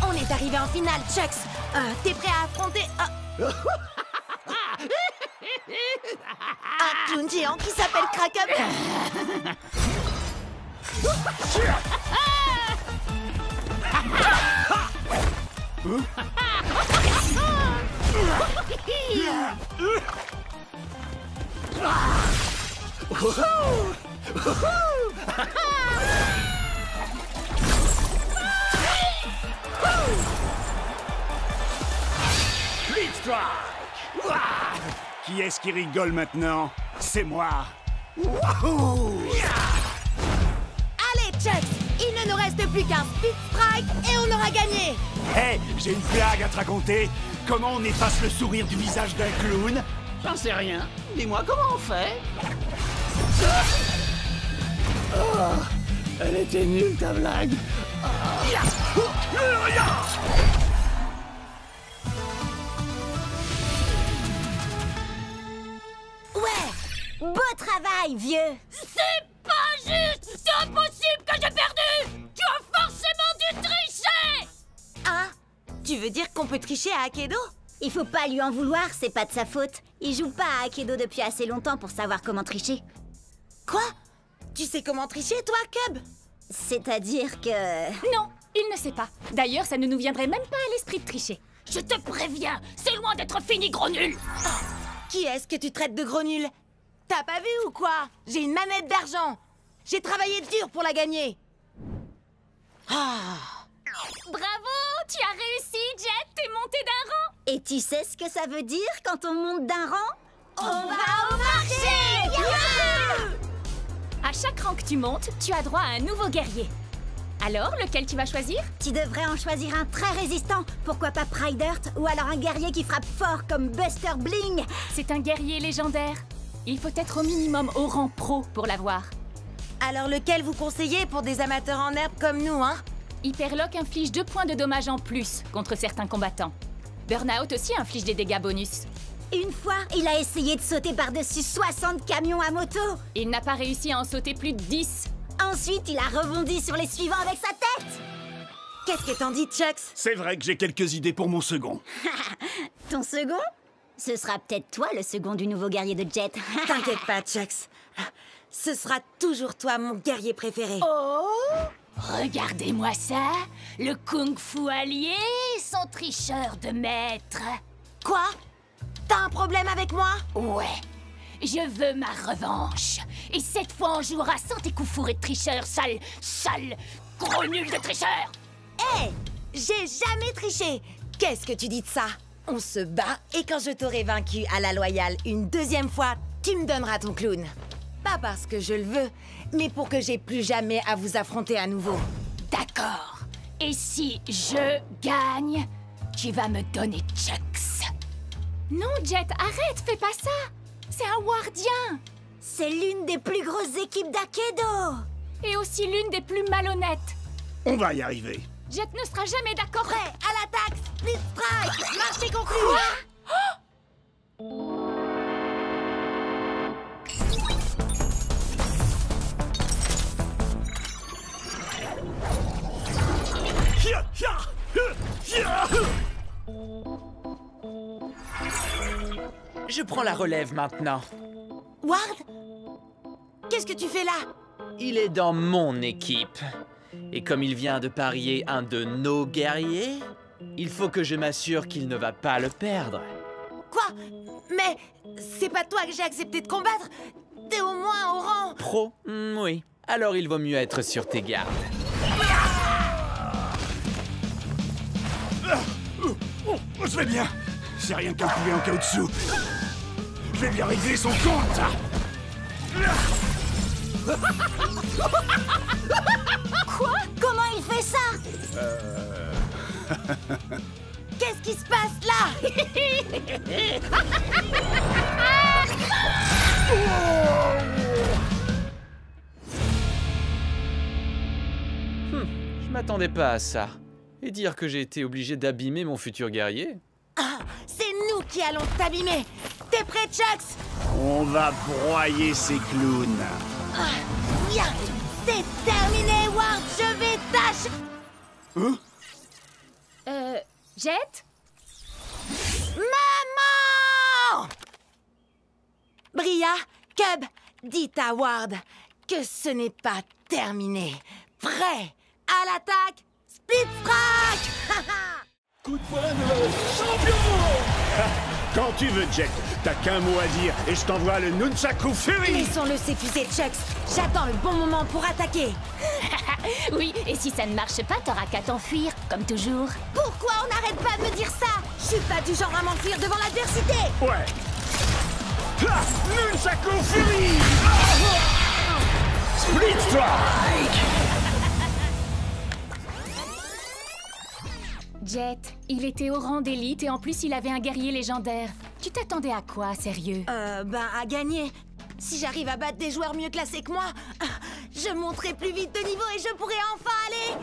On est arrivé en finale, Chucks. T'es prêt à affronter un clown géant qui s'appelle Kraken? Blitz Strike! Qui est-ce qui rigole maintenant? C'est moi! Wouhou! Allez, Chucks! Il ne nous reste plus qu'un Blitz Strike et on aura gagné! Hé, j'ai une blague à te raconter! Comment on efface le sourire du visage d'un clown? J'en sais rien. Dis-moi comment on fait. Oh, elle était nulle ta blague. Ouais! Beau travail, vieux! C'est pas juste! C'est impossible que j'ai perdu! Tu as forcément dû tricher! Hein? Tu veux dire qu'on peut tricher à Akedo? Il faut pas lui en vouloir, c'est pas de sa faute. Il joue pas à Akedo depuis assez longtemps pour savoir comment tricher. Quoi? Tu sais comment tricher, toi, Cub? C'est-à-dire que... Non, il ne sait pas. D'ailleurs, ça ne nous viendrait même pas à l'esprit de tricher. Je te préviens, c'est loin d'être fini, gros nul! Qui est-ce que tu traites de gros nul? T'as pas vu ou quoi? J'ai une manette d'argent. J'ai travaillé dur pour la gagner. Bravo! Tu as réussi, Jet! T'es monté d'un rang! Et tu sais ce que ça veut dire quand on monte d'un rang? On va au marché! À chaque rang que tu montes, tu as droit à un nouveau guerrier. Alors, lequel tu vas choisir? Tu devrais en choisir un très résistant. Pourquoi pas Pride Earth? Ou alors un guerrier qui frappe fort comme Buster Bling. C'est un guerrier légendaire. Il faut être au minimum au rang pro pour l'avoir. Alors lequel vous conseillez pour des amateurs en herbe comme nous, hein? Hyperlock inflige 2 points de dommages en plus contre certains combattants. Burnout aussi inflige des dégâts bonus. Une fois, il a essayé de sauter par-dessus 60 camions à moto. Il n'a pas réussi à en sauter plus de 10. Ensuite, il a rebondi sur les suivants avec sa tête. Qu'est-ce que t'en dis, Chucks? C'est vrai que j'ai quelques idées pour mon second. Ton second? Ce sera peut-être toi le second du nouveau guerrier de Jet. T'inquiète pas, Chucks. Ce sera toujours toi, mon guerrier préféré. Oh! Regardez-moi ça! Le kung-fu allié, son tricheur de maître. Quoi? T'as un problème avec moi? Ouais. Je veux ma revanche. Et cette fois, on jouera sans tes coups fourrés de tricheur, sale, gros nul de tricheur! Hé! J'ai jamais triché! Qu'est-ce que tu dis de ça? On se bat et quand je t'aurai vaincu à la loyale une deuxième fois, tu me donneras ton clown. Pas parce que je le veux, mais pour que j'ai plus jamais à vous affronter à nouveau. D'accord. Et si je gagne, tu vas me donner Chucks. Non, Jet, arrête, fais pas ça. C'est un wardien. C'est l'une des plus grosses équipes d'Akedo. Et aussi l'une des plus malhonnêtes. On va y arriver. Jet ne sera jamais d'accord. Prêt, à l'attaque, Blitz Strike, marché conclu. Je prends la relève maintenant. Ward? Qu'est-ce que tu fais là? Il est dans mon équipe. Et comme il vient de parier un de nos guerriers, il faut que je m'assure qu'il ne va pas le perdre. Quoi? Mais c'est pas toi que j'ai accepté de combattre? T'es au moins au rang... Pro? Oui. Alors il vaut mieux être sur tes gardes. Je vais bien. C'est rien qu'un poulet en caoutchouc. Je vais bien régler son compte. Quoi? Comment il fait ça? Qu'est-ce qui se passe là? Je m'attendais pas à ça. Et dire que j'ai été obligé d'abîmer mon futur guerrier? Ah, c'est nous qui allons t'abîmer. T'es prêt, Chucks? On va broyer ces clowns. Ah, bien. C'est terminé, Ward. Je vais tâcher... Jet? Maman! Bria, Cub, dites à Ward que ce n'est pas terminé. Prêt à l'attaque, Split Strike! Coup de poing de champion! Quand tu veux, Jet, t'as qu'un mot à dire et je t'envoie le Nunchaku Fury! Laissons-le s'épuiser, Chucks. J'attends le bon moment pour attaquer. Oui, et si ça ne marche pas, t'auras qu'à t'enfuir, comme toujours. Pourquoi on n'arrête pas de me dire ça? Je suis pas du genre à m'enfuir devant l'adversité. Ouais. Nunchaku Fury! Split Strike! Jet, il était au rang d'élite et en plus il avait un guerrier légendaire. Tu t'attendais à quoi, sérieux? À gagner. Si j'arrive à battre des joueurs mieux classés que moi, je monterai plus vite de niveau et je pourrai enfin aller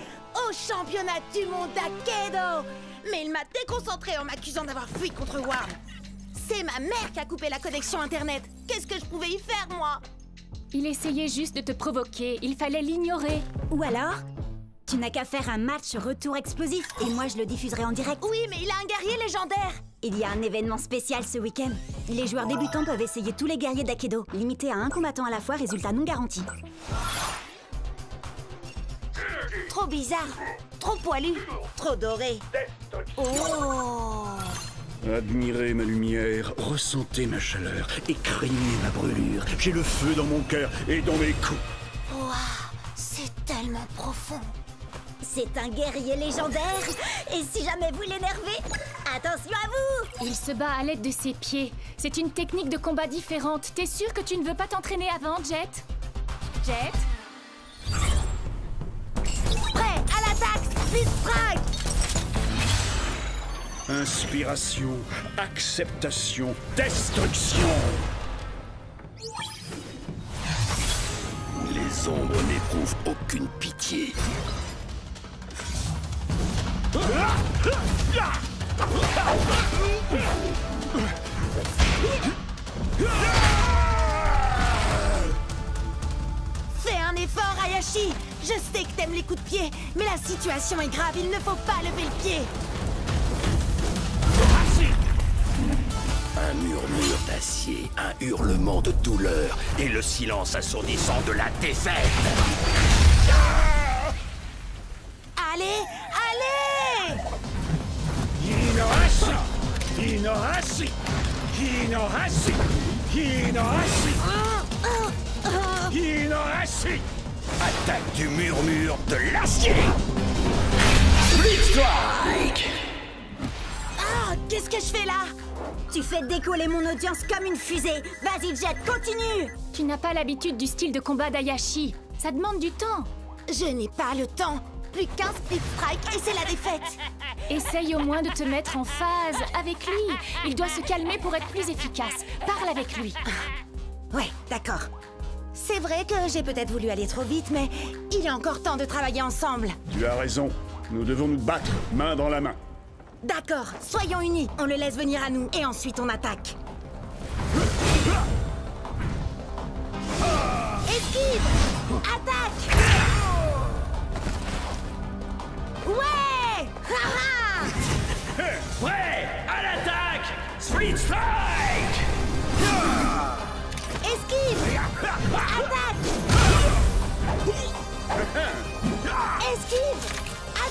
au championnat du monde d'Akedo. Mais il m'a déconcentré en m'accusant d'avoir fui contre Ward. C'est ma mère qui a coupé la connexion internet. Qu'est-ce que je pouvais y faire, moi? Il essayait juste de te provoquer, il fallait l'ignorer. Ou alors, tu n'as qu'à faire un match retour explosif et moi je le diffuserai en direct. Oui, mais il a un guerrier légendaire. Il y a un événement spécial ce week-end. Les joueurs débutants peuvent essayer tous les guerriers d'Akedo, limité à un combattant à la fois, résultat non garanti. Trop bizarre, trop poilu, trop doré. Oh! Admirez ma lumière, ressentez ma chaleur et craignez ma brûlure. J'ai le feu dans mon cœur et dans mes coups. Waouh, c'est tellement profond. C'est un guerrier légendaire. Et si jamais vous l'énervez, attention à vous! Il se bat à l'aide de ses pieds. C'est une technique de combat différente. T'es sûr que tu ne veux pas t'entraîner avant, Jet? Jet? Prêt à l'attaque, Split Strike! Inspiration, acceptation, destruction. Les ombres n'éprouvent aucune pitié. Fais un effort, Hayashi. Je sais que t'aimes les coups de pied, mais la situation est grave, il ne faut pas lever le pied. Un murmure d'acier, un hurlement de douleur et le silence assourdissant de la défaite. Allez, allez! Hinohashi! Hinohashi! Hinohashi! Hinohashi! Hinohashi! Attaque du murmure de l'acier! Split Strike! Ah, qu'est-ce que je fais là? Tu fais décoller mon audience comme une fusée. Vas-y, Jet, continue! Tu n'as pas l'habitude du style de combat d'Hayashi. Ça demande du temps. Je n'ai pas le temps. Plus qu'un Split Strike et c'est la défaite. Essaye au moins de te mettre en phase avec lui. Il doit se calmer pour être plus efficace. Parle avec lui. Ouais, d'accord. C'est vrai que j'ai peut-être voulu aller trop vite, mais il y a encore temps de travailler ensemble. Tu as raison. Nous devons nous battre, main dans la main. D'accord, soyons unis. On le laisse venir à nous et ensuite on attaque. Esquive! Attaque! Ouais! Prêt à l'attaque, Split Strike!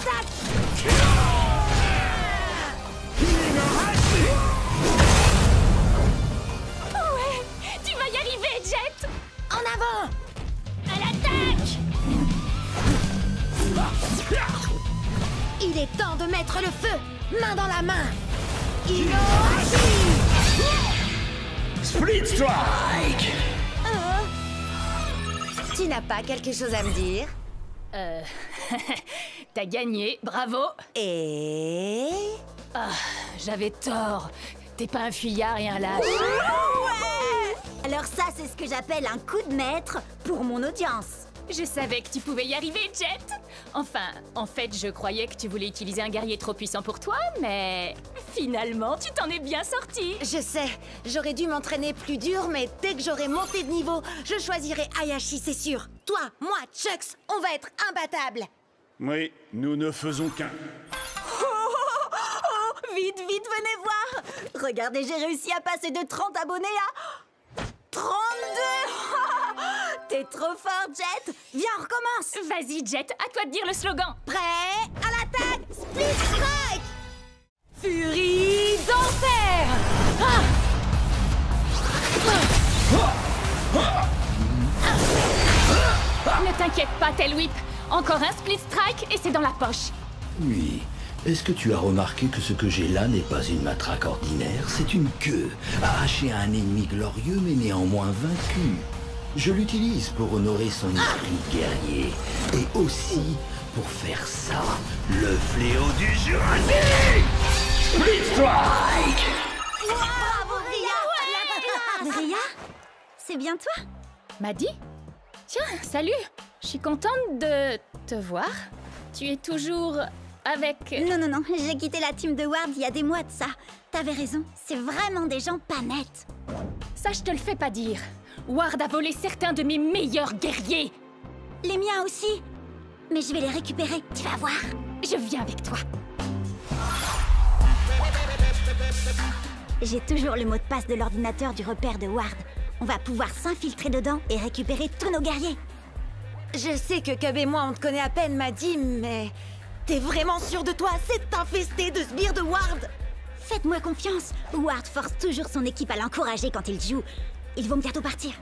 l'attaque! Ouais, tu vas y arriver, Jet! En avant! À l'attaque! Il est temps de mettre le feu! Main dans la main! Split Strike! Tu n'as pas quelque chose à me dire? T'as gagné, bravo! Et... Ah, j'avais tort. T'es pas un fuyard et un lâche. Ouais! Alors ça, c'est ce que j'appelle un coup de maître pour mon audience. Je savais que tu pouvais y arriver, Jet! Enfin, en fait, je croyais que tu voulais utiliser un guerrier trop puissant pour toi, mais... finalement, tu t'en es bien sorti! Je sais, j'aurais dû m'entraîner plus dur, mais dès que j'aurai monté de niveau, je choisirai Hayashi, c'est sûr. Toi, moi, Chucks, on va être imbattables. Oui, nous ne faisons qu'un. Vite, vite, venez voir! Regardez, j'ai réussi à passer de 30 abonnés à... 32! T'es trop fort, Jet! Viens, on recommence! Vas-y, Jet, à toi de dire le slogan! Prêt? À l'attaque! Split Strike! Furie d'enfer! Ne t'inquiète pas, Tail Whip. Encore un Split Strike et c'est dans la poche. Oui. Est-ce que tu as remarqué que ce que j'ai là n'est pas une matraque ordinaire? C'est une queue, arrachée à un ennemi glorieux mais néanmoins vaincu. Je l'utilise pour honorer son esprit guerrier. Et aussi pour faire ça, le fléau du Jurassique! Split Strike! Bravo, Bria! Bria? C'est bien toi? Maddy? Tiens, salut! Je suis contente de te voir. Tu es toujours... avec... Non, j'ai quitté la team de Ward il y a des mois de ça. T'avais raison, c'est vraiment des gens pas nets. Ça, je te le fais pas dire. Ward a volé certains de mes meilleurs guerriers. Les miens aussi. Mais je vais les récupérer, tu vas voir. Je viens avec toi. J'ai toujours le mot de passe de l'ordinateur du repère de Ward. On va pouvoir s'infiltrer dedans et récupérer tous nos guerriers. Je sais que Cub et moi, on te connaît à peine, Maddy, mais... T'es vraiment sûr de toi? C'est infesté de sbires de Ward! Faites-moi confiance. Ward force toujours son équipe à l'encourager quand il joue. Ils vont bientôt partir.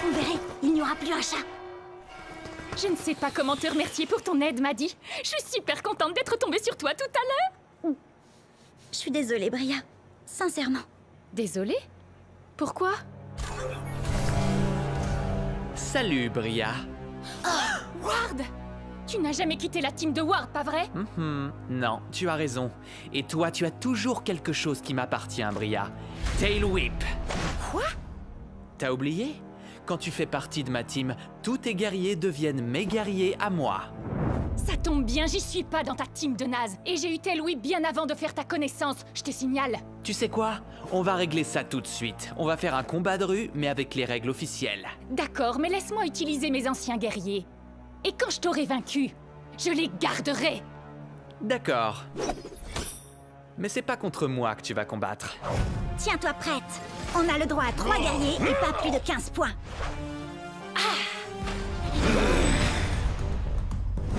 Vous verrez, il n'y aura plus un chat. Je ne sais pas comment te remercier pour ton aide, Maddy. Je suis super contente d'être tombée sur toi tout à l'heure. Je suis désolée, Bria. Sincèrement. Désolée? Pourquoi? Salut, Bria. Oh, Ward! Tu n'as jamais quitté la team de Ward, pas vrai? Non, tu as raison. Et toi, tu as toujours quelque chose qui m'appartient, Bria. Tail Whip. Quoi? T'as oublié? Quand tu fais partie de ma team, tous tes guerriers deviennent mes guerriers à moi. Ça tombe bien, j'y suis pas dans ta team de naze. Et j'ai eu Tail Whip bien avant de faire ta connaissance, je te signale. Tu sais quoi? On va régler ça tout de suite. On va faire un combat de rue, mais avec les règles officielles. D'accord, mais laisse-moi utiliser mes anciens guerriers. Et quand je t'aurai vaincu, je les garderai. D'accord. Mais c'est pas contre moi que tu vas combattre. Tiens-toi prête. On a le droit à 3 guerriers et pas plus de 15 points.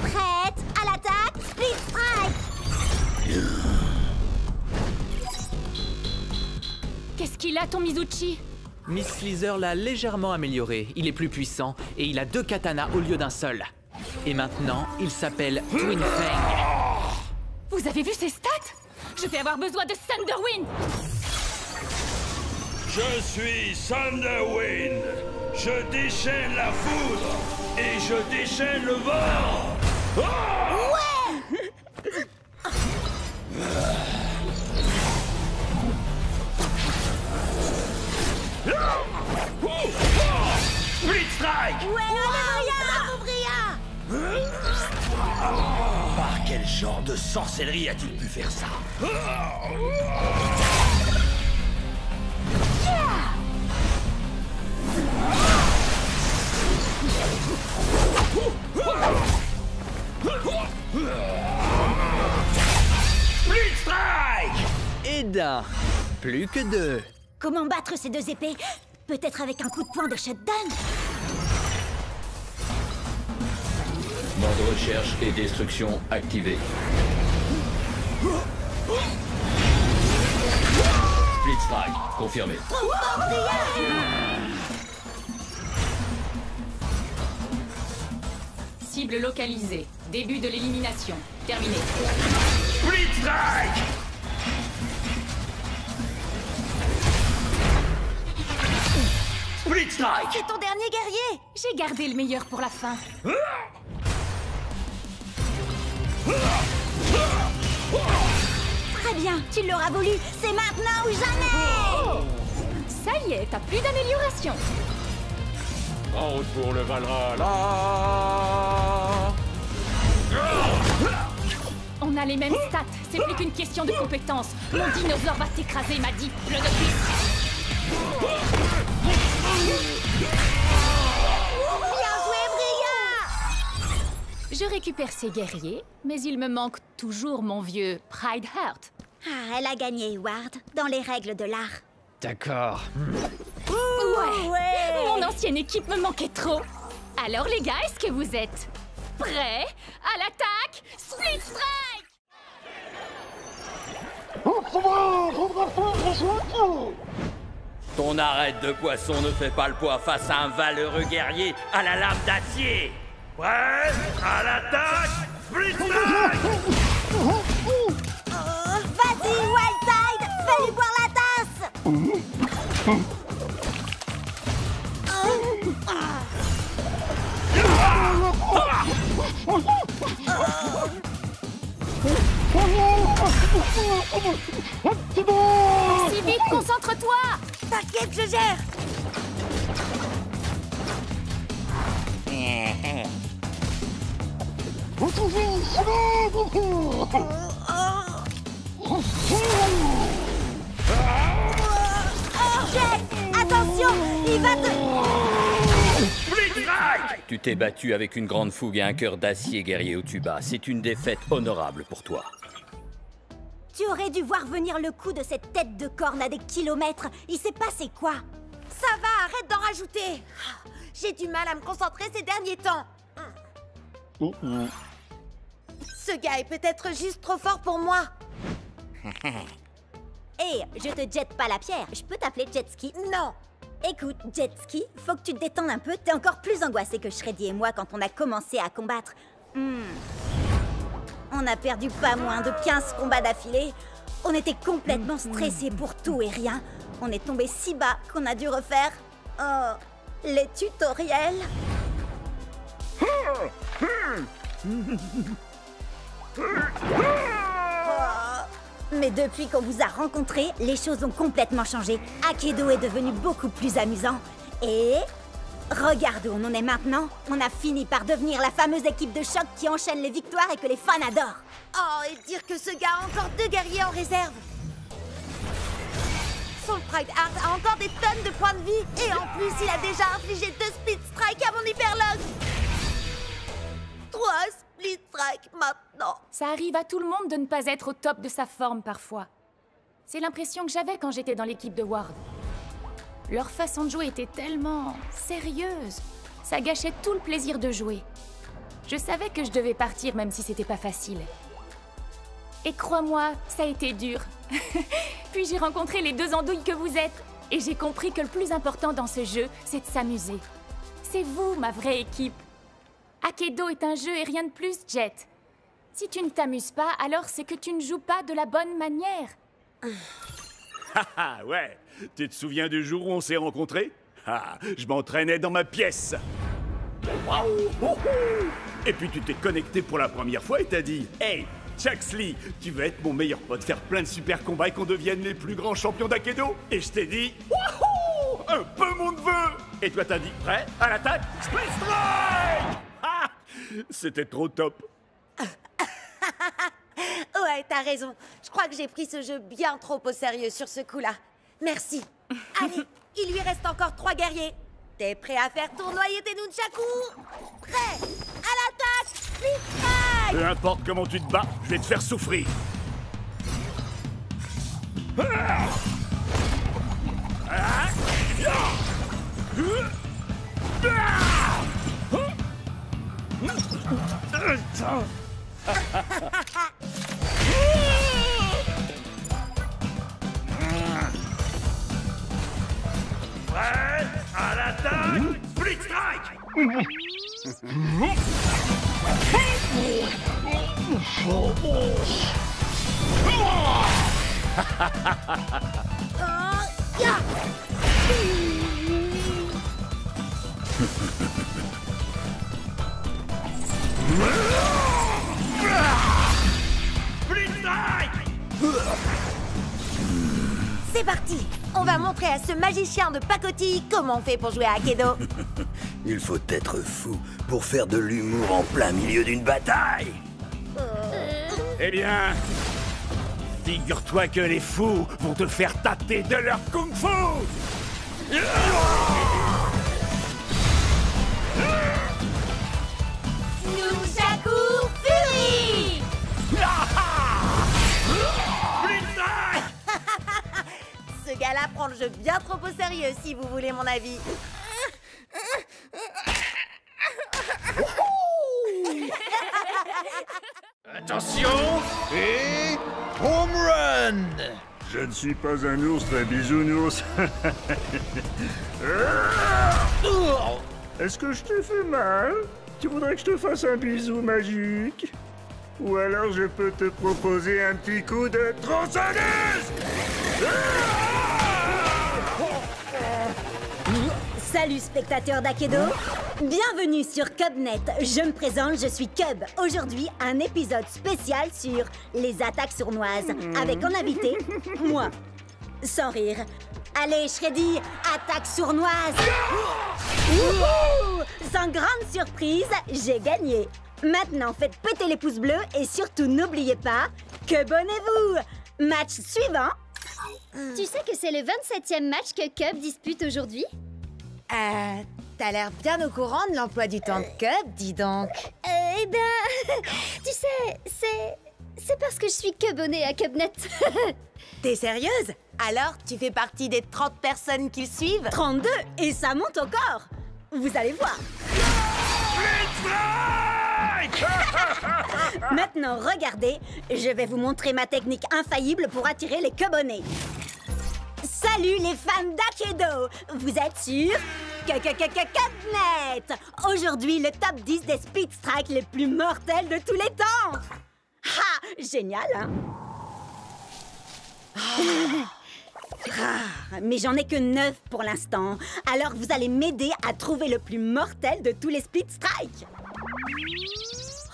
Prête à l'attaque, Split Strike. Qu'est-ce qu'il a, ton Mizuchi? Miss Sleazer l'a légèrement amélioré. Il est plus puissant et il a 2 katanas au lieu d'un seul. Et maintenant, il s'appelle Twin Fang. Vous avez vu ses stats? Je vais avoir besoin de Thunderwind. Je suis Thunderwind. Je déchaîne la foudre et je déchaîne le vent. Split Strike! Bravo, Bria! Par quel genre de sorcellerie a-t-il pu faire ça? Split Strike! Et d'un, plus que 2. Comment battre ces 2 épées? Peut-être avec un coup de poing de shutdown? Mode recherche et destruction activé. Split strike, confirmé. Cible localisée. Début de l'élimination. Terminé. Split strike! Split strike! C'est ton dernier guerrier! J'ai gardé le meilleur pour la fin. Très bien, tu l'auras voulu. C'est maintenant ou jamais! Ça y est, t'as plus d'amélioration. En route pour le Valhalla. On a les mêmes stats. C'est plus qu'une question de compétence. Mon dinosaure va t'écraser, m'a dit. Le Bien joué, Bria! Je récupère ces guerriers, mais il me manque toujours mon vieux Pride Heart. Ah, elle a gagné, Ward, dans les règles de l'art. D'accord. Ouais. Mon ancienne équipe me manquait trop. Alors les gars, est-ce que vous êtes prêts à l'attaque? Split Strike! Ton arête de poisson ne fait pas le poids face à un valeureux guerrier à la lame d'acier. Prêt à l'attaque! Split strike! Vas-y, Wildtide! Fais-lui boire la tasse! Si vite, concentre-toi! T'inquiète, je gère! Attention, il va te... Tu t'es battu avec une grande fougue et un cœur d'acier, guerrier au tuba. C'est une défaite honorable pour toi. Tu aurais dû voir venir le coup de cette tête de corne à des kilomètres. Il s'est passé quoi? Ça va, arrête d'en rajouter. J'ai du mal à me concentrer ces derniers temps. Ce gars est peut-être juste trop fort pour moi. Hé, je te jette pas la pierre. Je peux t'appeler Jetski? Non. Écoute, Jetski, faut que tu te détendes un peu. T'es encore plus angoissé que Shreddy et moi quand on a commencé à combattre. On a perdu pas moins de 15 combats d'affilée. On était complètement stressés pour tout et rien. On est tombé si bas qu'on a dû refaire... les tutoriels. Mais depuis qu'on vous a rencontrés, les choses ont complètement changé. Akedo est devenu beaucoup plus amusant. Et... regarde où on en est maintenant. On a fini par devenir la fameuse équipe de choc qui enchaîne les victoires et que les fans adorent. Oh, et dire que ce gars a encore 2 guerriers en réserve. Son Pride Heart a encore des tonnes de points de vie. Et en plus, il a déjà infligé 2 Split Strike à mon Hyperlog. 3 Split Strike maintenant. Ça arrive à tout le monde de ne pas être au top de sa forme parfois. C'est l'impression que j'avais quand j'étais dans l'équipe de Ward. Leur façon de jouer était tellement sérieuse. Ça gâchait tout le plaisir de jouer. Je savais que je devais partir même si c'était pas facile. Et crois-moi, ça a été dur. Puis j'ai rencontré les 2 andouilles que vous êtes. Et j'ai compris que le plus important dans ce jeu, c'est de s'amuser. C'est vous, ma vraie équipe. Akedo est un jeu et rien de plus, Jet. Si tu ne t'amuses pas, alors c'est que tu ne joues pas de la bonne manière. Haha, ouais. Tu te souviens du jour où on s'est rencontrés? Ah, je m'entraînais dans ma pièce. Et puis tu t'es connecté pour la première fois et t'as dit « Hey, Chuxley, tu veux être mon meilleur pote, faire plein de super combats et qu'on devienne les plus grands champions d'Akedo ?» Et je t'ai dit « Wouhou, un peu mon neveu !» Et toi t'as dit « Prêt à l'attaque, Split Strike !» Ah, c'était trop top. Ouais, t'as raison. Je crois que j'ai pris ce jeu bien trop au sérieux sur ce coup-là. Merci. Allez, il lui reste encore 3 guerriers. T'es prêt à faire tournoyer tes nunchakus? Prêt à l'attaque, Split Strike! Peu importe comment tu te bats, je vais te faire souffrir. Prêt à l'attaque, Split Strike. Split Strike. C'est parti. On va montrer à ce magicien de pacotille comment on fait pour jouer à Akedo. Il faut être fou pour faire de l'humour en plein milieu d'une bataille. Eh bien, figure-toi que les fous vont te faire tâter de leur kung-fu. Nunchaku Fury. Ce gars-là prend le jeu bien trop au sérieux, si vous voulez mon avis. Attention et home run. Je ne suis pas un ours très bisounours. Est-ce que je t'ai fait mal? Tu voudrais que je te fasse un bisou magique? Ou alors je peux te proposer un petit coup de tronçonneuse? Salut spectateurs d'Akedo. Bienvenue sur Cubnet. Je me présente, je suis Cub. Aujourd'hui, un épisode spécial sur les attaques sournoises. Avec en invité, moi. Sans rire. Allez, Shreddy, attaque sournoise. Wouhou! Sans grande surprise, j'ai gagné. Maintenant, faites péter les pouces bleus et surtout n'oubliez pas, Cubonnez-vous. Match suivant. Tu sais que c'est le 27e match que Cub dispute aujourd'hui? T'as l'air bien au courant de l'emploi du temps de Cub, dis donc. Eh ben, tu sais, c'est parce que je suis Cubonnée à Cubnet. T'es sérieuse? Alors, tu fais partie des 30 personnes qui le suivent? 32, et ça monte encore. Vous allez voir. Maintenant, regardez, je vais vous montrer ma technique infaillible pour attirer les Cubonnés. Salut les fans d'Akedo! Vous êtes sur Cubnet! Aujourd'hui, le top 10 des Split Strike les plus mortels de tous les temps! Ha! Génial, hein? Mais j'en ai que 9 pour l'instant. Alors vous allez m'aider à trouver le plus mortel de tous les Split Strike.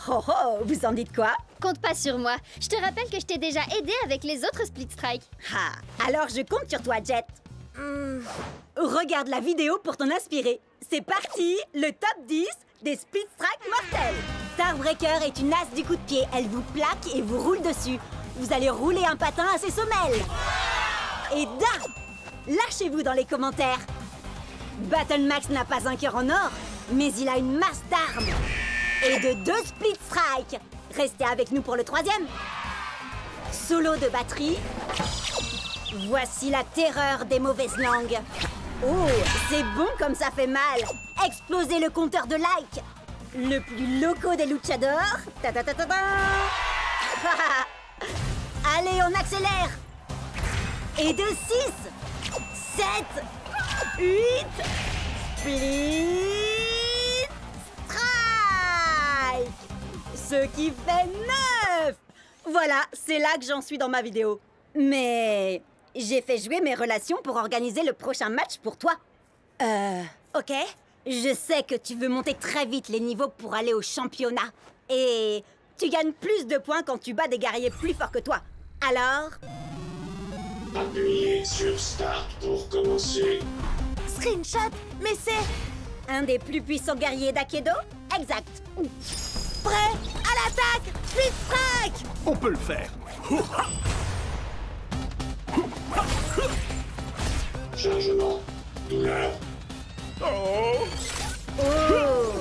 Oh oh, vous en dites quoi? Compte pas sur moi. Je te rappelle que je t'ai déjà aidé avec les autres Split Strike. Ah, alors je compte sur toi, Jet. Regarde la vidéo pour t'en inspirer. C'est parti, le top 10 des Split Strike mortels. Starbreaker est une as du coup de pied. Elle vous plaque et vous roule dessus. Vous allez rouler un patin à ses semelles. Et da! Lâchez-vous dans les commentaires. Battle Max n'a pas un cœur en or, mais il a une masse d'armes. Et de 2 Split Strike. Restez avec nous pour le 3e. Solo de batterie. Voici la terreur des mauvaises langues. Oh, c'est bon comme ça fait mal. Explosez le compteur de likes. Le plus loco des luchadors. Ta ta ta ta ta. Allez, on accélère. Et de 6, 7, 8, Split Strike. Ce qui fait 9. Voilà, c'est là que j'en suis dans ma vidéo. Mais j'ai fait jouer mes relations pour organiser le prochain match pour toi. Ok. Je sais que tu veux monter très vite les niveaux pour aller au championnat. Et tu gagnes plus de points quand tu bats des guerriers plus forts que toi. Alors... Appuyez sur Start pour commencer. Screenshot? Mais c'est... un des plus puissants guerriers d'Akedo? Exact. Prêt à l'attaque! Split Strike! On peut le faire. Chargement. Douleur. Oh! Oh!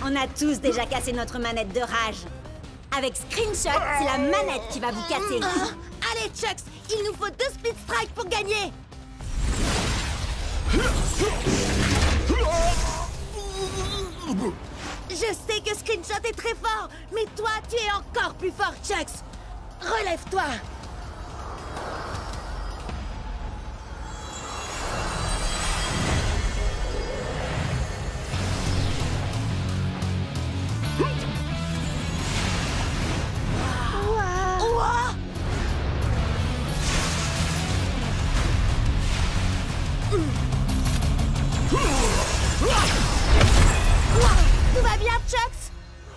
On a tous déjà cassé notre manette de rage. Avec Screenshot, c'est la manette qui va vous casser. Allez, Chucks, il nous faut 2 Split Strike pour gagner. Je sais que Screenshot est très fort, mais toi, tu es encore plus fort, Chucks. Relève-toi. Tout va bien, Chucks?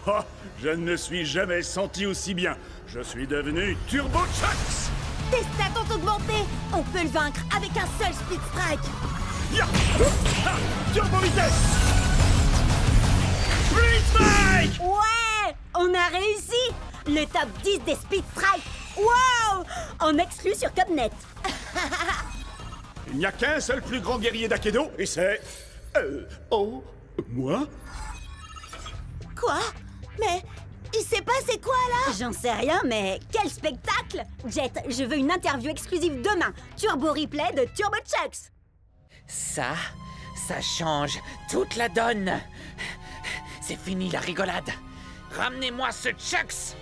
Oh, je ne me suis jamais senti aussi bien. Je suis devenu Turbo Chucks. Tes stats ont augmenté. On peut le vaincre avec un seul Speed Strike. Ya! Ah, Turbo Vitesse. Speed Strike! Ouais! On a réussi! Le top 10 des Speed Strike! Wow! En exclu sur Cubnet. Il n'y a qu'un seul plus grand guerrier d'Akedo, et c'est... moi? Quoi? Mais il s'est passé quoi, là? J'en sais rien, mais quel spectacle! Jet, je veux une interview exclusive demain. Turbo replay de Turbo Chucks. Ça change toute la donne. C'est fini la rigolade. Ramenez-moi ce Chucks.